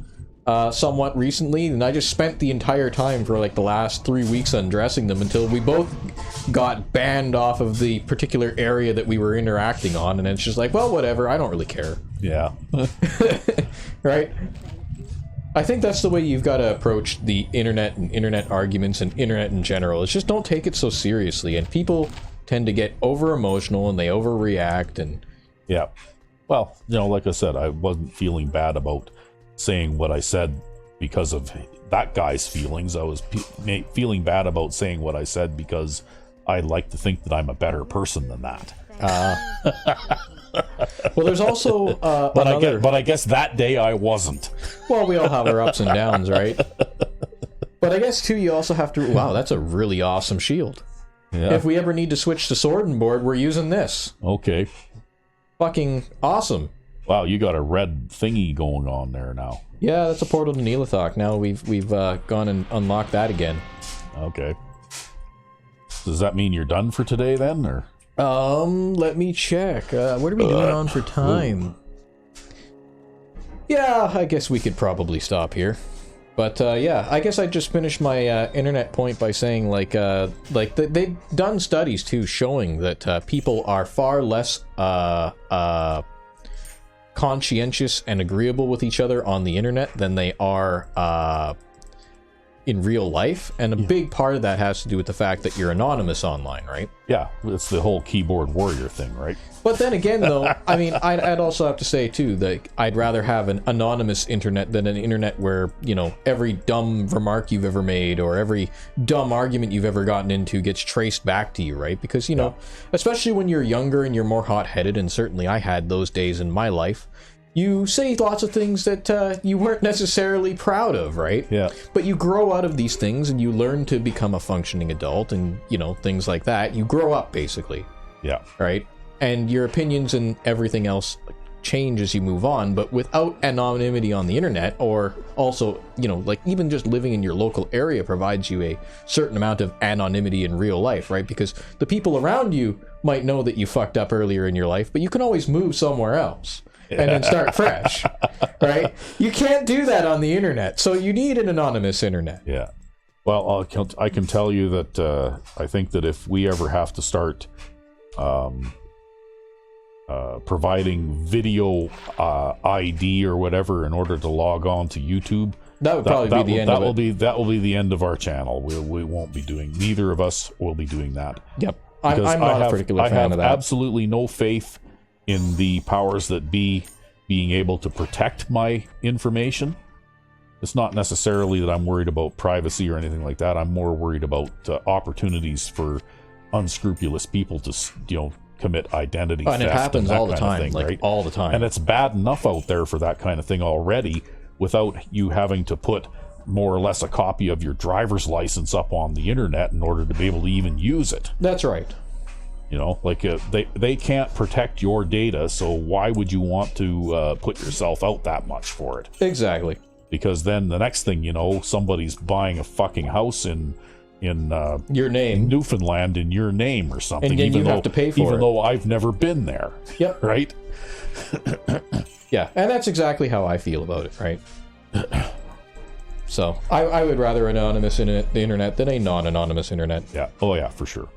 somewhat recently, and I just spent the entire time for like the last 3 weeks undressing them until we both got banned off of the particular area that we were interacting on. And it's just like, well, whatever. I don't really care. Yeah. Right? I think that's the way you've got to approach the internet and internet arguments and internet in general. It's just don't take it so seriously, and people tend to get over emotional and they overreact. And yeah, well, you know, like I said, I wasn't feeling bad about saying what I said because of that guy's feelings. I was feeling bad about saying what I said because I like to think that I'm a better person than that. Well, there's also but I guess that day I wasn't. Well, we all have our ups and downs, right? But I guess too, you also have to. Wow, that's a really awesome shield. Yeah. If we ever need to switch to sword and board, we're using this. Okay. Fucking awesome. Wow, you got a red thingy going on there now. Yeah, that's a portal to Neelathok. Now we've gone and unlocked that again. Okay. Does that mean you're done for today then, or? Let me check. What are we doing on for time? Yeah, I guess we could probably stop here. But, yeah, I guess I just finished my internet point by saying, they've done studies, too, showing that people are far less conscientious and agreeable with each other on the internet than they are in real life, and a big part of that has to do with the fact that you're anonymous online, right? Yeah, it's the whole keyboard warrior thing, right? But then again, though, I mean, I'd also have to say, too, that I'd rather have an anonymous internet than an internet where, you know, every dumb remark you've ever made or every dumb argument you've ever gotten into gets traced back to you, right? Because, you know, especially when you're younger and you're more hot-headed, and certainly I had those days in my life, you say lots of things that you weren't necessarily proud of, right? Yeah. But you grow out of these things and you learn to become a functioning adult and, you know, things like that. You grow up, basically. Yeah. Right? And your opinions and everything else change as you move on, but without anonymity on the internet, or also, you know, like even just living in your local area provides you a certain amount of anonymity in real life, right? Because the people around you might know that you fucked up earlier in your life, but you can always move somewhere else. And then start fresh, right? You can't do that on the internet, so you need an anonymous internet. Yeah. Well, I can tell you that I think that if we ever have to start providing video ID or whatever in order to log on to YouTube, that would probably be the end of it. That will be the end of our channel. We won't be doing. Neither of us will be doing that. Yep. I'm not a particular fan of that. I have absolutely no faith in the powers that be being able to protect my information. It's not necessarily that I'm worried about privacy or anything like that. I'm more worried about opportunities for unscrupulous people to, you know, commit identity theft. And it happens all the time, thing, like right? all the time. And it's bad enough out there for that kind of thing already, without you having to put more or less a copy of your driver's license up on the internet in order to be able to even use it. That's right. You know, like they can't protect your data, so why would you want to put yourself out that much for it? Exactly. Because then the next thing you know, somebody's buying a fucking house in your name, Newfoundland in your name or something, and then you have to pay for it, even though I've never been there. Yep. Right. Yeah, and that's exactly how I feel about it. Right. So I would rather anonymous the internet than a non-anonymous internet. Yeah. Oh yeah, for sure.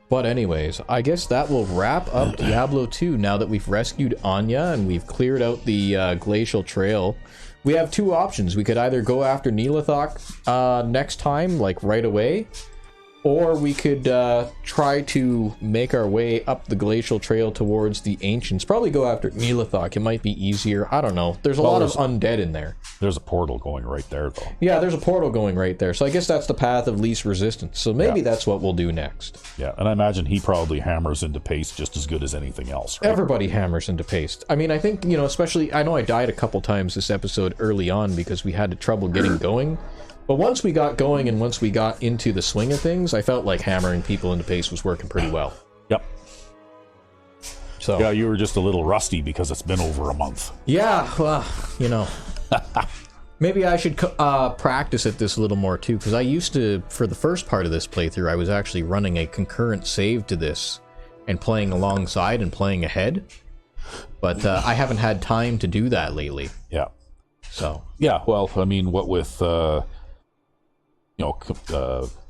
But anyways, I guess that will wrap up Diablo 2 now that we've rescued Anya and we've cleared out the glacial trail. We have two options. We could either go after Neelathok next time, like right away, or we could try to make our way up the glacial trail towards the Ancients. Probably go after Neelathok. It might be easier. I don't know. There's a lot of undead in there. There's a portal going right there, though. Yeah, there's a portal going right there. So I guess that's the path of least resistance. So maybe that's what we'll do next. Yeah, and I imagine he probably hammers into paste just as good as anything else, right? Everybody hammers into paste. I mean, I think, especially, I know I died a couple times this episode early on because we had trouble getting going. But once we got going and once we got into the swing of things, I felt like hammering people into paste was working pretty well. Yep. So yeah, you were just a little rusty because it's been over a month. Yeah, well, maybe I should practice at this a little more too, because I used to, for the first part of this playthrough, I was actually running a concurrent save to this and playing alongside and playing ahead. But I haven't had time to do that lately. Yeah. So. Yeah, well, I mean, what with...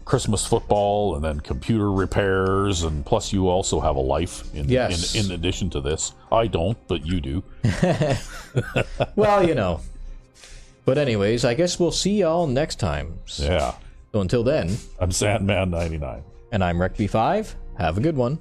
Christmas football and then computer repairs, and plus you also have a life in addition to this. I don't, but you do. Well, But anyways, I guess we'll see y'all next time. Yeah. So until then, I'm Sandman99. And I'm Rec B5. Have a good one.